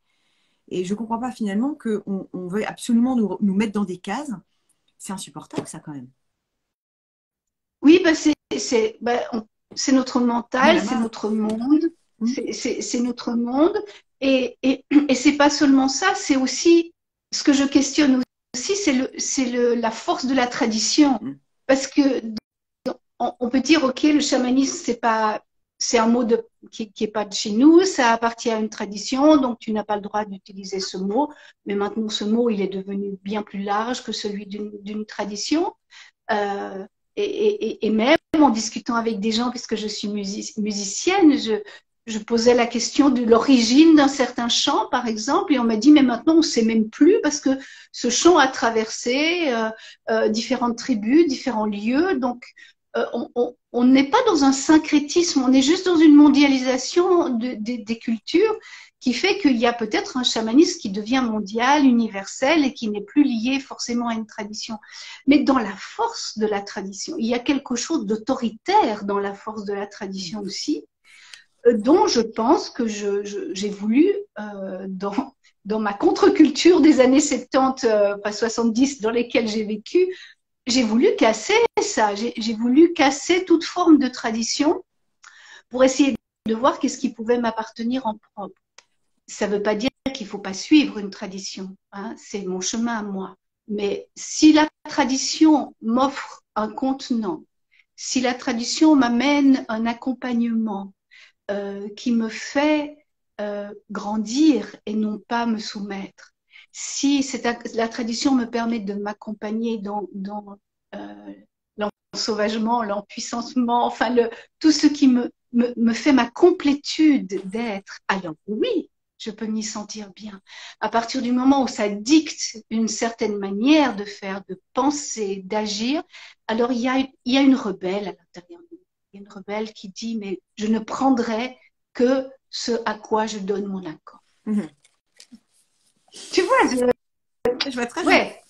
Et je ne comprends pas finalement qu'on veuille absolument nous mettre dans des cases. C'est insupportable, ça, quand même. Oui, c'est notre mental, c'est notre monde. C'est notre monde. Et c'est pas seulement ça, c'est aussi ce que je questionne aussi, c'est la force de la tradition. Parce que on peut dire, OK, le chamanisme, c'est un mot qui est pas de chez nous, ça appartient à une tradition, donc tu n'as pas le droit d'utiliser ce mot. Mais maintenant, ce mot, il est devenu bien plus large que celui d'une tradition. Et même en discutant avec des gens, puisque je suis musicienne, je posais la question de l'origine d'un certain chant, par exemple, et on m'a dit, mais maintenant, on ne sait même plus parce que ce chant a traversé différentes tribus, différents lieux. Donc, on n'est pas dans un syncrétisme, on est juste dans une mondialisation des cultures qui fait qu'il y a peut-être un chamanisme qui devient mondial, universel et qui n'est plus lié forcément à une tradition. Mais dans la force de la tradition, il y a quelque chose d'autoritaire dans la force de la tradition aussi, dont je pense que j'ai voulu, dans ma contre-culture des années 70, pas 70, dans lesquelles j'ai vécu, j'ai voulu casser ça. J'ai voulu casser toute forme de tradition pour essayer de voir qu'est-ce qui pouvait m'appartenir en propre. Ça ne veut pas dire qu'il ne faut pas suivre une tradition, hein, c'est mon chemin à moi. Mais si la tradition m'offre un contenant, si la tradition m'amène un accompagnement qui me fait grandir et non pas me soumettre, si la tradition me permet de m'accompagner dans l'ensauvagement, l'empuissancement, enfin tout ce qui me fait ma complétude d'être, alors oui, je peux m'y sentir bien. À partir du moment où ça dicte une certaine manière de faire, de penser, d'agir, alors il y a une rebelle à l'intérieur de nous. Il y a une rebelle qui dit, mais je ne prendrai que ce à quoi je donne mon accord. Tu vois, je vois très bien. Ouais.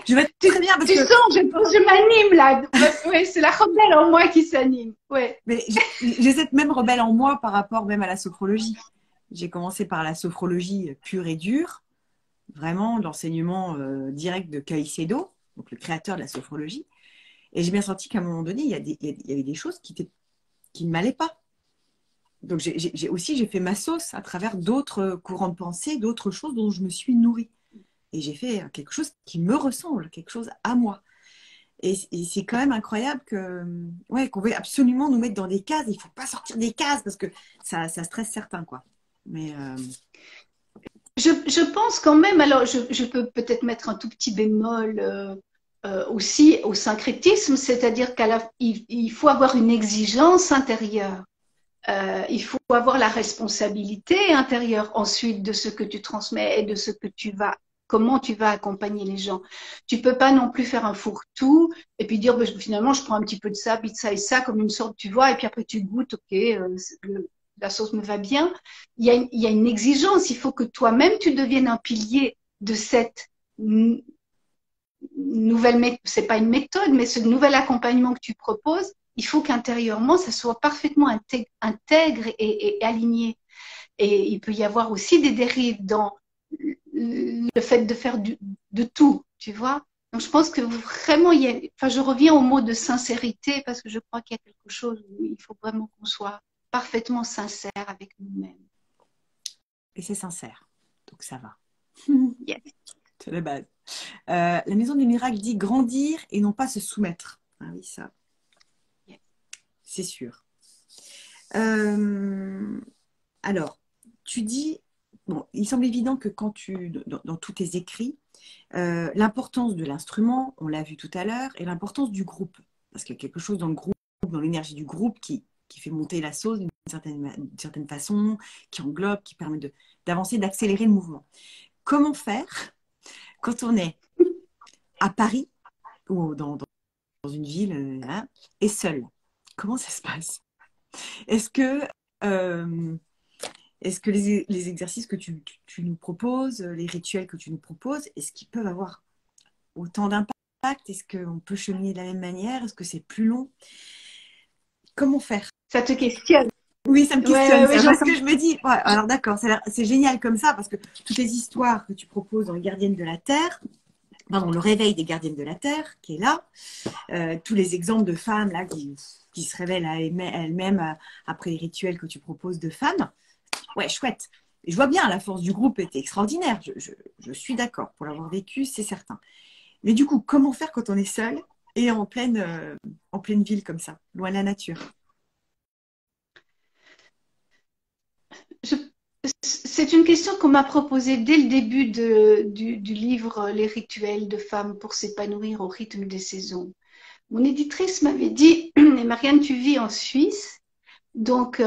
Je vais très bien parce tu que... sens, je m'anime là. Ouais, c'est la rebelle en moi qui s'anime. Ouais. Mais j'ai cette même rebelle en moi par rapport même à la sophrologie. J'ai commencé par la sophrologie pure et dure, vraiment l'enseignement direct de Caicedo, donc le créateur de la sophrologie. Et j'ai bien senti qu'à un moment donné, il y avait des choses qui ne m'allaient pas. Donc j'ai fait ma sauce à travers d'autres courants de pensée, d'autres choses dont je me suis nourrie. Et j'ai fait quelque chose qui me ressemble, quelque chose à moi. Et c'est quand même incroyable qu'on veuille absolument nous mettre dans des cases. Il ne faut pas sortir des cases parce que ça stresse certains, quoi. Mais je pense quand même, alors je peux peut-être mettre un tout petit bémol aussi au syncrétisme, c'est-à-dire qu'il faut avoir une exigence intérieure. Il faut avoir la responsabilité intérieure ensuite de ce que tu transmets et de ce que comment tu vas accompagner les gens. Tu peux pas non plus faire un fourre-tout et puis dire finalement je prends un petit peu de ça, puis de ça et ça comme une sorte, tu vois, et puis après tu goûtes, ok, la sauce me va bien. Il y a une exigence, il faut que toi-même tu deviennes un pilier de cette nouvelle méthode, c'est pas une méthode, mais ce nouvel accompagnement que tu proposes. Il faut qu'intérieurement, ça soit parfaitement intègre et aligné. Et il peut y avoir aussi des dérives dans le fait de faire de tout, tu vois. Donc, je pense que vraiment, enfin, je reviens au mot de sincérité parce que je crois qu'il y a quelque chose où il faut vraiment qu'on soit parfaitement sincère avec nous-mêmes. Et c'est sincère, donc ça va. Yes. C'est la base. La Maison des Miracles dit grandir et non pas se soumettre. Ah oui, ça, Yes. c'est sûr. Alors, tu dis, bon, il semble évident que dans tous tes écrits, l'importance de l'instrument, on l'a vu tout à l'heure, et l'importance du groupe. Parce qu'il y a quelque chose dans le groupe, dans l'énergie du groupe qui fait monter la sauce d'une certaine façon, qui englobe, qui permet d'avancer, d'accélérer le mouvement. Comment faire quand on est à Paris ou dans une ville hein, et seul? Comment ça se passe? Est-ce que, euh, est-ce que les exercices que tu nous proposes, les rituels que tu nous proposes, est-ce qu'ils peuvent avoir autant d'impact? Est-ce qu'on peut cheminer de la même manière? Est-ce que c'est plus long? Comment faire? Ça te questionne? Oui, ça me questionne, Ouais, ça, parce j'entends. que je me dis, ouais, alors d'accord, c'est génial comme ça, parce que toutes les histoires que tu proposes dans Les Gardiennes de la Terre, pardon, le réveil des Gardiennes de la Terre, qui est là, tous les exemples de femmes là, qui se révèlent à elles-mêmes après les rituels que tu proposes de femmes, ouais, chouette. Et je vois bien, la force du groupe était extraordinaire, je suis d'accord, pour l'avoir vécu, c'est certain. Mais du coup, comment faire quand on est seul et en pleine ville comme ça, loin de la nature? Je- C'est une question qu'on m'a posée dès le début du livre Les rituels de femmes pour s'épanouir au rythme des saisons. Mon éditrice m'avait dit, Marianne, tu vis en Suisse, donc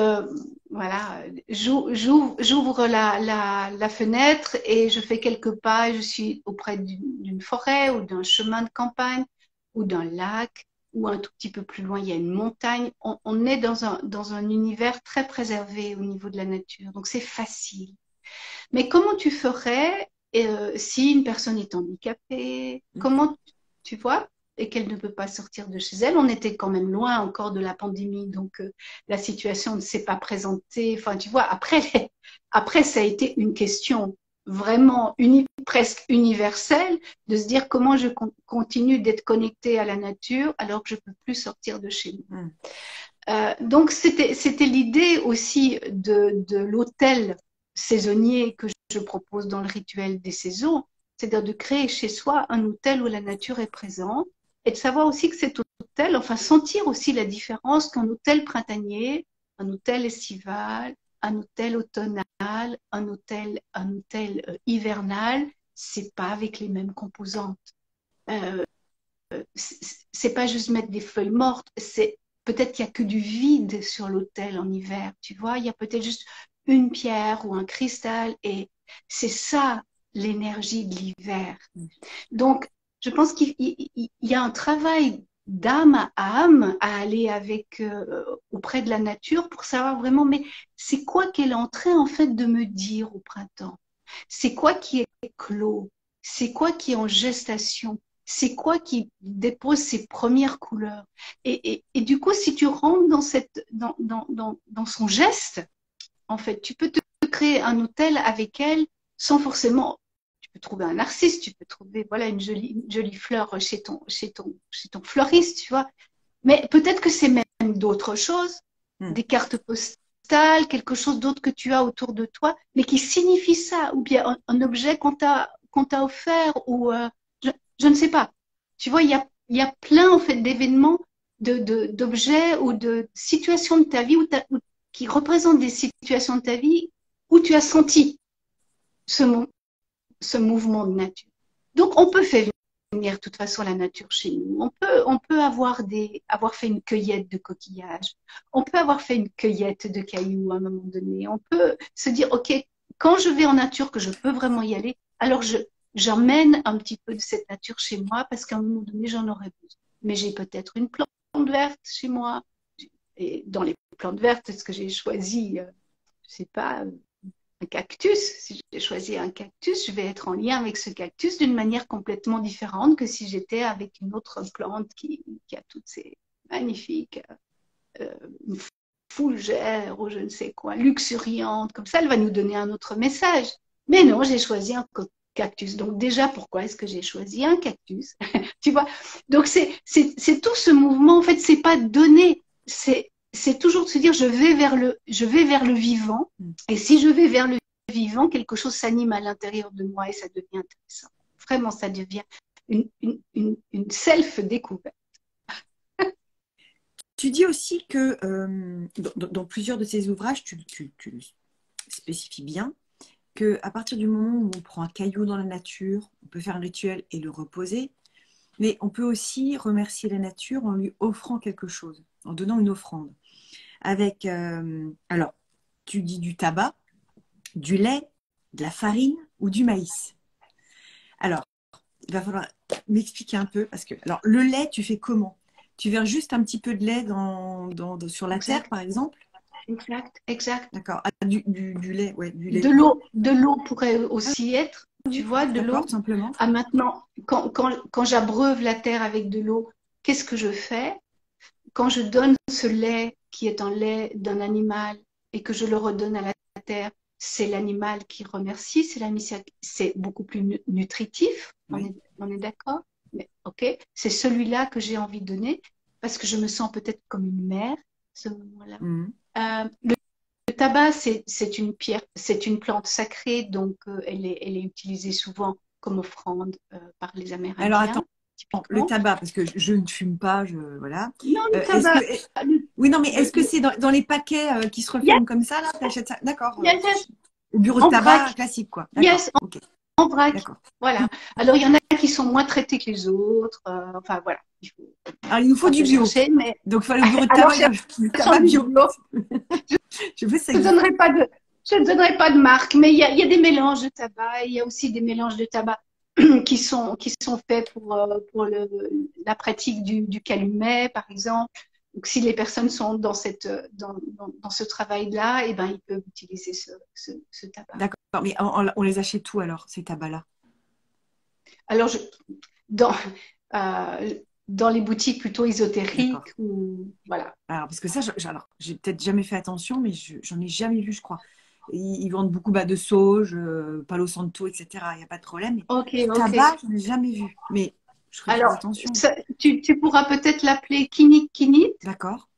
voilà, j'ouvre la fenêtre et je fais quelques pas et je suis auprès d'une forêt ou d'un chemin de campagne ou d'un lac ou un tout petit peu plus loin, il y a une montagne. On est dans un univers très préservé au niveau de la nature, donc c'est facile. Mais comment tu ferais si une personne est handicapée? Comment tu vois? Et qu'elle ne peut pas sortir de chez elle. On était quand même loin encore de la pandémie, donc la situation ne s'est pas présentée. Enfin, tu vois, après ça a été une question vraiment presque universelle de se dire comment je continue d'être connectée à la nature alors que je peux plus sortir de chez moi. Donc c'était l'idée aussi de l'hôtel saisonnier que je propose dans le rituel des saisons, c'est-à-dire de créer chez soi un hôtel où la nature est présente et de savoir aussi que cet hôtel, enfin sentir aussi la différence qu'un hôtel printanier, un hôtel estival, un hôtel automnal, un hôtel hivernal, c'est pas avec les mêmes composantes. Euh, c'est pas juste mettre des feuilles mortes, c'est peut-être qu'il y a que du vide sur l'autel en hiver, tu vois, il y a peut-être juste une pierre ou un cristal et c'est ça l'énergie de l'hiver. Donc, je pense qu'il y a un travail d'âme à âme à aller avec auprès de la nature pour savoir vraiment, mais c'est quoi qu'elle est en train en fait de me dire au printemps? C'est quoi qui est clos? C'est quoi qui est en gestation? C'est quoi qui dépose ses premières couleurs? Et du coup, si tu rentres dans son geste, en fait, tu peux te créer un hôtel avec elle sans forcément. Tu peux trouver un narcisse, tu peux trouver voilà une jolie fleur chez ton fleuriste, tu vois. Mais peut-être que c'est même d'autres choses, des cartes postales, quelque chose d'autre que tu as autour de toi, mais qui signifie ça, ou bien un objet qu'on t'a offert, ou je ne sais pas. Tu vois, il y a plein en fait d'événements, d'objets ou de situations de ta vie qui représentent des situations de ta vie où tu as senti ce, ce mouvement de nature. Donc, on peut faire venir de toute façon la nature chez nous. On peut avoir fait une cueillette de coquillages. On peut avoir fait une cueillette de cailloux à un moment donné. On peut se dire, OK, quand je vais en nature, que je peux vraiment y aller, alors j'emmène un petit peu de cette nature chez moi parce qu'à un moment donné, j'en aurai besoin. Mais j'ai peut-être une plante verte chez moi. Et dans les plantes vertes, est-ce que j'ai choisi, je sais pas, un cactus? Si j'ai choisi un cactus, je vais être en lien avec ce cactus d'une manière complètement différente que si j'étais avec une autre plante qui a toutes ces magnifiques euh, fougères ou je ne sais quoi, luxuriantes. Comme ça, elle va nous donner un autre message. Mais non, j'ai choisi un cactus. Donc déjà, pourquoi est-ce que j'ai choisi un cactus? Tu vois? Donc c'est tout ce mouvement. En fait, c'est pas donner, c'est toujours de se dire je vais vers le vivant. Et si je vais vers le vivant, quelque chose s'anime à l'intérieur de moi et ça devient intéressant. Vraiment, ça devient une self-découverte. Tu dis aussi que dans plusieurs de ces ouvrages, tu le spécifies bien, qu'à partir du moment où on prend un caillou dans la nature, on peut faire un rituel et le reposer, mais on peut aussi remercier la nature en lui offrant quelque chose, en donnant une offrande. Avec, alors, tu dis du tabac, du lait, de la farine ou du maïs. Alors, il va falloir m'expliquer un peu, parce que, alors, le lait, tu fais comment? Tu verses juste un petit peu de lait sur la terre, par exemple? Exact. D'accord. Ah, du lait, ouais, du lait. De l'eau pourrait aussi être, tu vois, de l'eau. Simplement. Ah, maintenant, quand j'abreuve la terre avec de l'eau, qu'est-ce que je fais? Quand je donne ce lait qui est un lait d'un animal et que je le redonne à la terre, c'est l'animal qui remercie, c'est beaucoup plus nutritif, Oui. on est d'accord? Mais ok, c'est celui-là que j'ai envie de donner parce que je me sens peut-être comme une mère à ce moment-là. Le tabac, c'est une pierre, c'est une plante sacrée, donc elle est utilisée souvent comme offrande par les Amérindiens. Alors attends, le tabac, parce que je ne fume pas, voilà. Non, le tabac. Oui, non, mais est-ce que c'est dans les paquets qui se referment comme ça, là? T'achètes ça? D'accord. Yes. Au bureau de tabac classique, quoi. Yes, okay. En vrac. Voilà. Alors, il y en a qui sont moins traités que les autres. Enfin, voilà. Alors, il nous faut du bio. Chercher, mais... Donc, il faut aller au bureau de tabac. Du tabac bio. Je ne donnerai pas de marque, mais il y a des mélanges de tabac. Il y a aussi des mélanges de tabac qui sont faits pour la pratique du calumet, par exemple. Donc, si les personnes sont dans ce travail-là, eh ben, ils peuvent utiliser ce tabac. D'accord, mais on les achète où alors, ces tabacs-là? Alors, dans les boutiques plutôt ésotériques, ou voilà. Alors, parce que ça, j'ai peut-être jamais fait attention, mais j'en ai jamais vu, je crois. Ils vendent beaucoup de sauge, Palo Santo, etc. Il n'y a pas de problème. Mais tabac, je n'ai jamais vu. Mais je ferai très attention. Tu pourras peut-être l'appeler kinit. D'accord.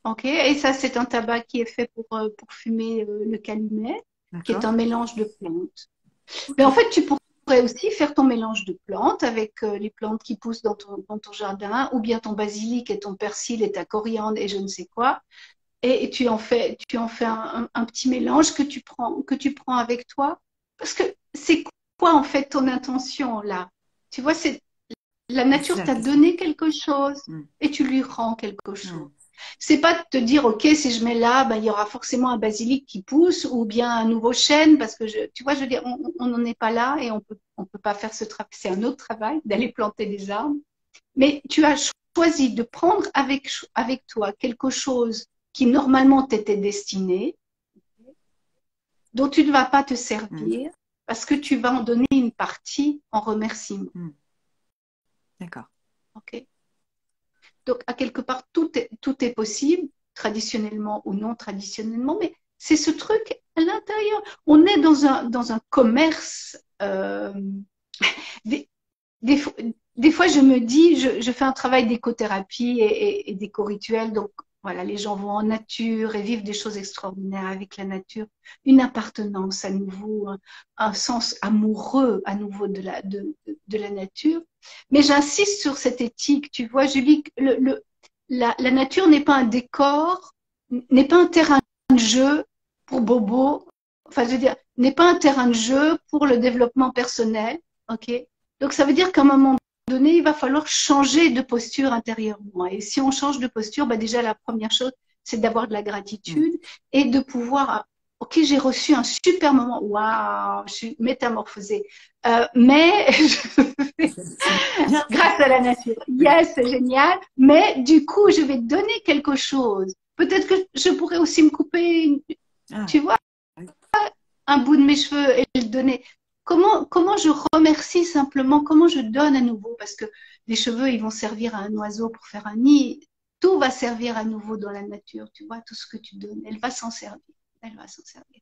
Ok. Et ça, c'est un tabac qui est fait pour fumer le calumet, qui est un mélange de plantes. Mais en fait, tu pourrais aussi faire ton mélange de plantes avec les plantes qui poussent dans ton jardin, ou bien ton basilic et ton persil et ta coriandre et je ne sais quoi. Et tu en fais un petit mélange que tu prends avec toi. Parce que c'est quoi en fait ton intention là? Tu vois, la nature t'a donné quelque chose et tu lui rends quelque chose. C'est pas de te dire, ok, si je mets là, ben, il y aura forcément un basilic qui pousse ou bien un nouveau chêne parce que tu vois, je veux dire, on n'en est pas là et on peut pas faire ce travail. C'est un autre travail d'aller planter des arbres. Mais tu as choisi de prendre avec toi quelque chose qui normalement t'était destiné, dont tu ne vas pas te servir parce que tu vas en donner une partie en remerciement. D'accord. Ok. Donc, à quelque part, tout est possible, traditionnellement ou non traditionnellement, mais c'est ce truc à l'intérieur. On est dans un commerce. Des fois, je me dis, je fais un travail d'écothérapie et d'éco-rituel, donc voilà, les gens vont en nature et vivent des choses extraordinaires avec la nature, une appartenance à nouveau, un sens amoureux à nouveau de la nature. Mais j'insiste sur cette éthique, tu vois, Julie, la nature n'est pas un décor, n'est pas un terrain de jeu pour Bobo, enfin, je veux dire, n'est pas un terrain de jeu pour le développement personnel, ok? Donc, ça veut dire qu'à un moment donné, il va falloir changer de posture intérieurement. Et si on change de posture, bah déjà, la première chose, c'est d'avoir de la gratitude et de pouvoir, ok, j'ai reçu un super moment, waouh, je suis métamorphosée. Mais grâce à la nature, yes, c'est génial. Mais du coup, je vais donner quelque chose. Peut-être que je pourrais aussi me couper, tu vois, un bout de mes cheveux et le donner. Comment je remercie simplement, comment je donne à nouveau, parce que les cheveux, ils vont servir à un oiseau pour faire un nid. Tout va servir à nouveau dans la nature, tu vois, tout ce que tu donnes, elle va s'en servir. elle va s'en servir.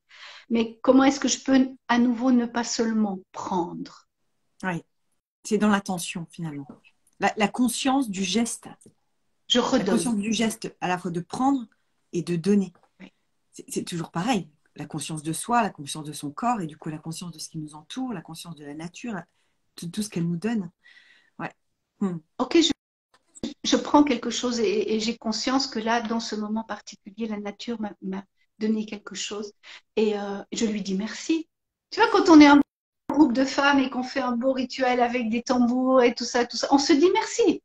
Mais comment est-ce que je peux à nouveau ne pas seulement prendre? Oui, c'est dans l'attention finalement. La conscience du geste. Je La conscience redonne. du geste, à la fois de prendre et de donner. Oui. C'est toujours pareil. La conscience de soi, la conscience de son corps, et du coup la conscience de ce qui nous entoure, la conscience de la nature, tout ce qu'elle nous donne. Ouais. Ok, je prends quelque chose et j'ai conscience que là, dans ce moment particulier, la nature m'a donné quelque chose. Et je lui dis merci. Tu vois, quand on est un groupe de femmes et qu'on fait un beau rituel avec des tambours et tout ça, on se dit merci.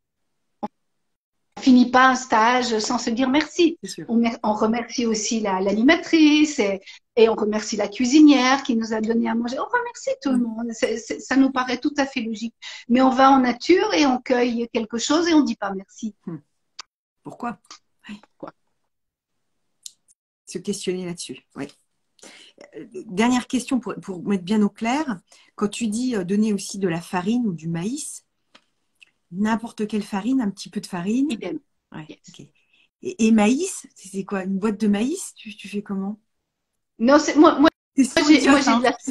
On finit pas un stage sans se dire merci. C'est sûr. On remercie aussi l'animatrice et on remercie la cuisinière qui nous a donné à manger. On remercie tout le monde. Ça nous paraît tout à fait logique. Mais on va en nature et on cueille quelque chose et on dit pas merci. Pourquoi? Quoi? Se questionner là-dessus. Oui. Dernière question pour mettre bien au clair. Quand tu dis donner aussi de la farine ou du maïs, n'importe quelle farine, un petit peu de farine. Idem. Ouais, Yes. okay. Et maïs, c'est quoi? Une boîte de maïs? Tu fais comment? Non, moi j'ai C'est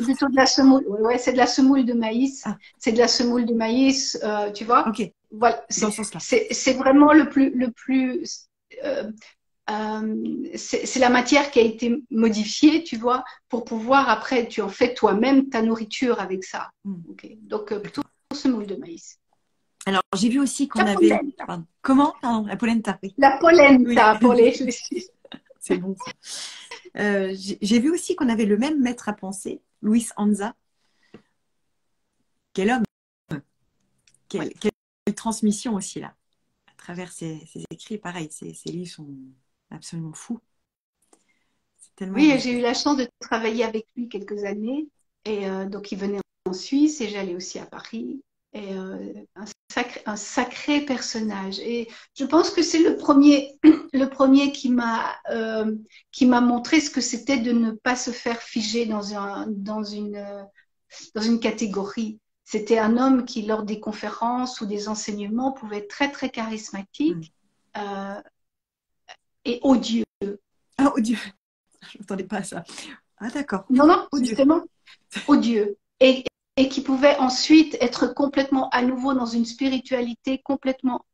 plutôt de la semoule. Ouais, c'est de la semoule de maïs. Ah. C'est de la semoule de maïs, tu vois. Ok. Voilà, Dans ce sens-là. c'est vraiment le plus c'est la matière qui a été modifiée, tu vois, pour pouvoir après, tu en fais toi-même ta nourriture avec ça. Okay. Donc, plutôt semoule de maïs. Alors, j'ai vu aussi qu'on avait... Pardon. Comment? Pardon, la polenta, oui. La polenta oui. pour les... C'est bon, ça. J'ai vu aussi qu'on avait le même maître à penser, Luis Anza. Quel homme! Quelle transmission aussi, là. À travers ses écrits, pareil, ses livres sont absolument fous. Oui, j'ai eu la chance de travailler avec lui quelques années. Et donc, il venait en Suisse et j'allais aussi à Paris. Et un sacré personnage. Et je pense que c'est le premier qui m'a montré ce que c'était de ne pas se faire figer dans une catégorie. C'était un homme qui, lors des conférences ou des enseignements, pouvait être très, très charismatique et odieux. Ah, odieux! Je m'attendais pas à ça. Ah, d'accord. Non, odieux. Justement, odieux. Et qui pouvait ensuite être complètement à nouveau dans une spiritualité complètement,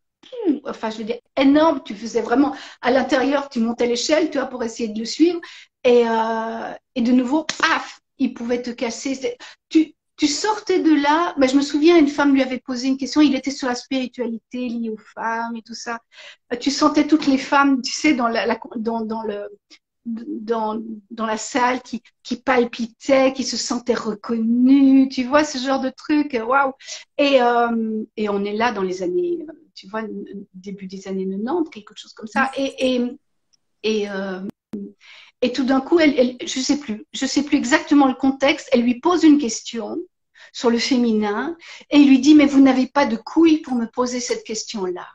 enfin je veux dire, énorme. Tu faisais vraiment, à l'intérieur, tu montais l'échelle, tu vois, pour essayer de le suivre. Et de nouveau, paf, il pouvait te casser. Tu sortais de là, mais je me souviens, une femme lui avait posé une question, il était sur la spiritualité liée aux femmes et tout ça. Tu sentais toutes les femmes, tu sais, dans la salle qui palpitait, qui se sentait reconnue, tu vois, ce genre de truc, waouh. Et on est là dans les années, tu vois, début des années 90, quelque chose comme ça. Et tout d'un coup, je sais plus exactement le contexte, elle lui pose une question sur le féminin et il lui dit, mais vous n'avez pas de couilles pour me poser cette question-là.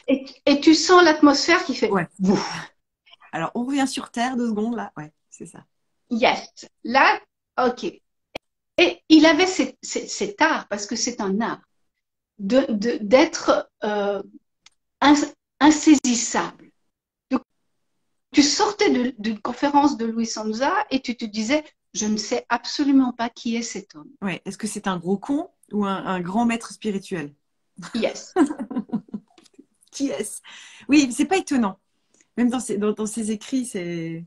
Et tu sens l'atmosphère qui fait, ouais. Alors, on revient sur Terre 2 secondes, là. Ouais, c'est ça. Yes. Là, ok. Et il avait cet art, parce que c'est un art, d'être insaisissable. Donc, tu sortais d'une conférence de Luis Sonza et tu te disais, je ne sais absolument pas qui est cet homme. Ouais. Est-ce que c'est un gros con ou un grand maître spirituel? Yes. Qui est-ce? Oui, c'est pas étonnant. Même dans ses écrits, c'est...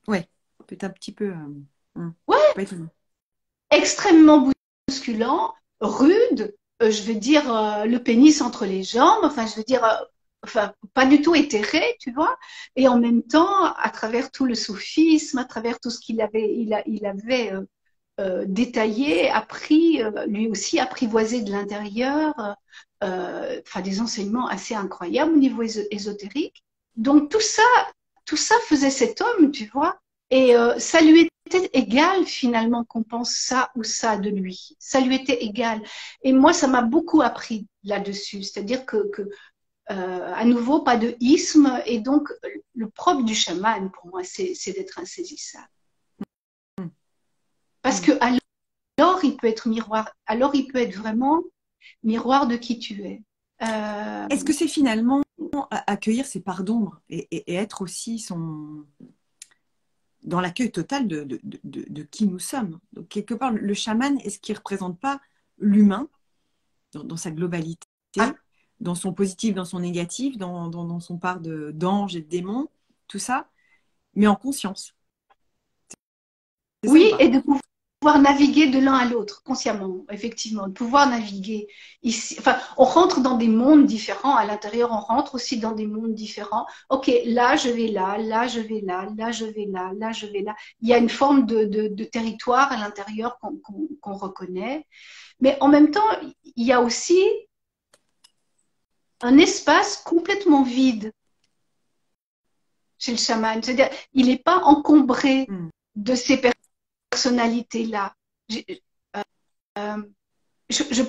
Ouais, peut-être un petit peu... Ouais. Pas étonnant. Extrêmement bousculant, rude, je veux dire, le pénis entre les jambes, enfin, je veux dire, enfin, pas du tout éthéré, tu vois, et en même temps, à travers tout le soufisme, à travers tout ce qu'il avait, il avait détaillé, appris, lui aussi apprivoisé de l'intérieur, enfin, des enseignements assez incroyables au niveau ésotérique. Donc, tout ça faisait cet homme, tu vois, et ça lui était égal finalement qu'on pense ça ou ça de lui. Ça lui était égal. Et moi, ça m'a beaucoup appris là-dessus. C'est-à-dire que à nouveau, pas de isme. Et donc, le propre du chaman, pour moi, c'est d'être insaisissable. Parce que alors, il peut être miroir. Alors, il peut être vraiment miroir de qui tu es. Est-ce que c'est finalement accueillir ses parts d'ombre et être aussi dans l'accueil total de qui nous sommes. Donc, quelque part, le chaman, est-ce qu'il ne représente pas l'humain dans sa globalité, Ah, dans son positif, dans son négatif, dans son part d'ange et de démon, tout ça, mais en conscience. C'est ça ou oui, pas? et de pouvoir naviguer de l'un à l'autre, consciemment, effectivement, de pouvoir naviguer ici. Enfin, on rentre dans des mondes différents. À l'intérieur, on rentre aussi dans des mondes différents. OK, là, je vais là, là, je vais là, là, je vais là, là, je vais là. Il y a une forme de territoire à l'intérieur qu'on reconnaît. Mais en même temps, il y a aussi un espace complètement vide chez le chaman. C'est-à-dire, il n'est pas encombré Hmm. de ces personnalités-là. Euh, je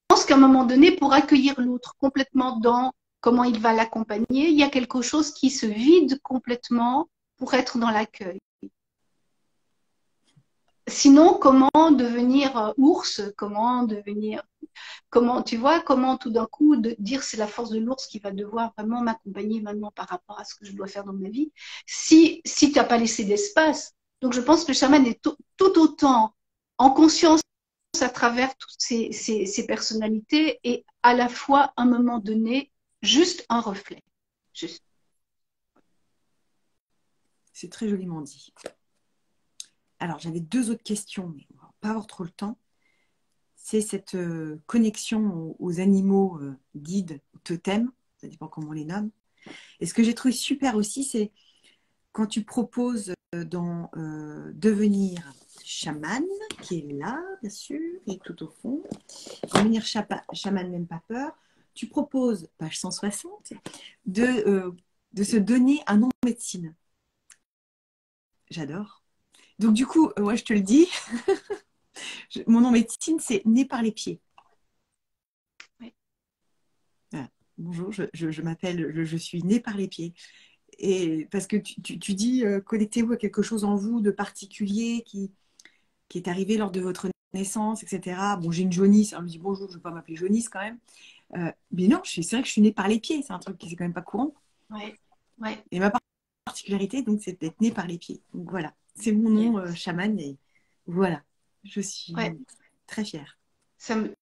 pense qu'à un moment donné, pour accueillir l'autre complètement dans comment il va l'accompagner, il y a quelque chose qui se vide complètement pour être dans l'accueil. Sinon, comment devenir ours? Comment, tu vois, comment tout d'un coup dire c'est la force de l'ours qui va devoir vraiment m'accompagner maintenant par rapport à ce que je dois faire dans ma vie, si tu n'as pas laissé d'espace. Donc, je pense que le chaman est tout autant en conscience à travers toutes ces personnalités et à la fois, à un moment donné, juste un reflet. Juste. C'est très joliment dit. Alors, j'avais deux autres questions, mais on va pas avoir trop le temps. C'est cette connexion aux animaux guides, aux totems, ça dépend comment on les nomme. Et ce que j'ai trouvé super aussi, c'est quand tu proposes devenir chaman, qui est là, bien sûr, et tout au fond, devenir chaman, même pas peur, tu proposes, page 160, de se donner un nom de médecine. J'adore. Donc du coup, moi je te le dis, mon nom de médecine, c'est né par les pieds. Oui. Voilà. Bonjour, je m'appelle, je suis née par les pieds. Et parce que tu dis, connectez-vous à quelque chose en vous de particulier qui est arrivé lors de votre naissance, etc. Bon, j'ai une jaunisse, alors je me dis bonjour, je ne vais pas m'appeler jaunisse quand même. Mais non, c'est vrai que je suis née par les pieds, c'est un truc qui c'est quand même pas courant. Ouais. Ouais. Et ma particularité, donc, c'est d'être née par les pieds. Donc voilà, c'est mon nom, Yes. chaman, et voilà, je Ouais. suis très fière. Ça me,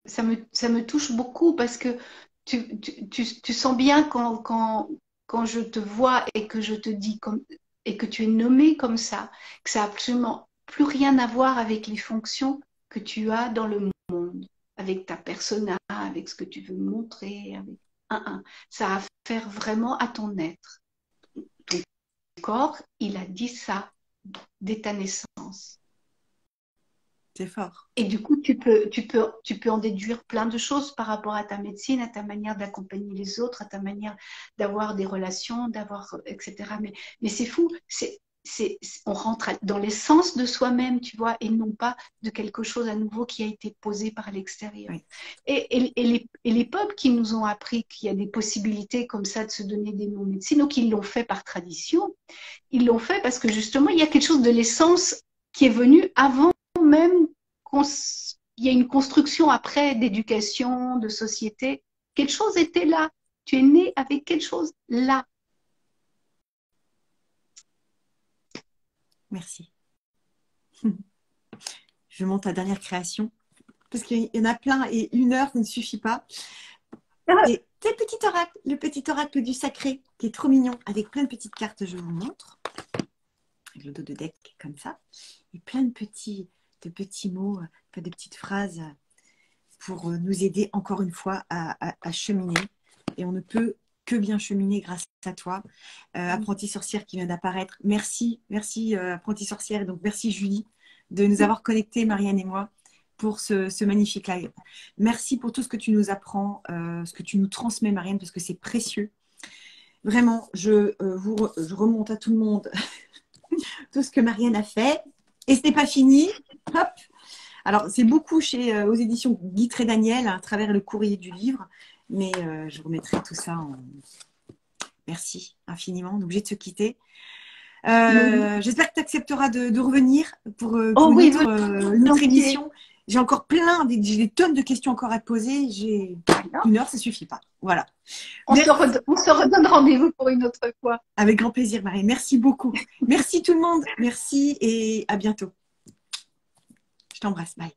ça me touche beaucoup parce que tu sens bien quand je te vois et que je te dis comme, et que tu es nommé comme ça, que ça n'a absolument plus rien à voir avec les fonctions que tu as dans le monde, avec ta persona, avec ce que tu veux montrer, avec ça a à faire vraiment à ton être. Ton corps, il a dit ça dès ta naissance. C'est fort. Et du coup, tu peux en déduire plein de choses par rapport à ta médecine, à ta manière d'accompagner les autres, à ta manière d'avoir des relations, etc. Mais c'est fou, on rentre dans l'essence de soi-même, tu vois, et non pas de quelque chose à nouveau qui a été posé par l'extérieur. Oui. Et les peuples qui nous ont appris qu'il y a des possibilités comme ça de se donner des noms médecine, qui l'ont fait par tradition, ils l'ont fait parce que justement, il y a quelque chose de l'essence qui est venu avant même il y a une construction après d'éducation, de société. Quelque chose était là. Tu es né avec quelque chose là. Merci. Je monte la dernière création parce qu'il y en a plein et une heure, ça ne suffit pas. Et c'est le petit oracle du sacré qui est trop mignon avec plein de petites cartes, je vous montre. Avec le dos de deck comme ça. Et plein de petits mots, de petites phrases pour nous aider encore une fois à cheminer. Et on ne peut que bien cheminer grâce à toi. Apprentie sorcière qui vient d'apparaître. Merci, merci apprentie sorcière. Et donc merci Julie de nous avoir connectés, Marianne et moi, pour ce magnifique live. Merci pour tout ce que tu nous apprends, ce que tu nous transmets, Marianne, parce que c'est précieux. Vraiment, je remonte à tout le monde tout ce que Marianne a fait. Et ce n'est pas fini. Hop. Alors, c'est beaucoup aux éditions Guy Daniel, à travers le courrier du livre. Mais je remettrai tout ça en... Merci infiniment. On est obligé de se quitter. J'espère que tu accepteras de revenir pour Oh une oui, autre volontiers. émission. J'ai encore j'ai des tonnes de questions encore à te poser. J'ai 1 heure, ça suffit pas. Voilà. On se redonne rendez-vous pour une autre fois. Avec grand plaisir, Marie. Merci beaucoup. Merci tout le monde. Merci et à bientôt. Je t'embrasse. Bye.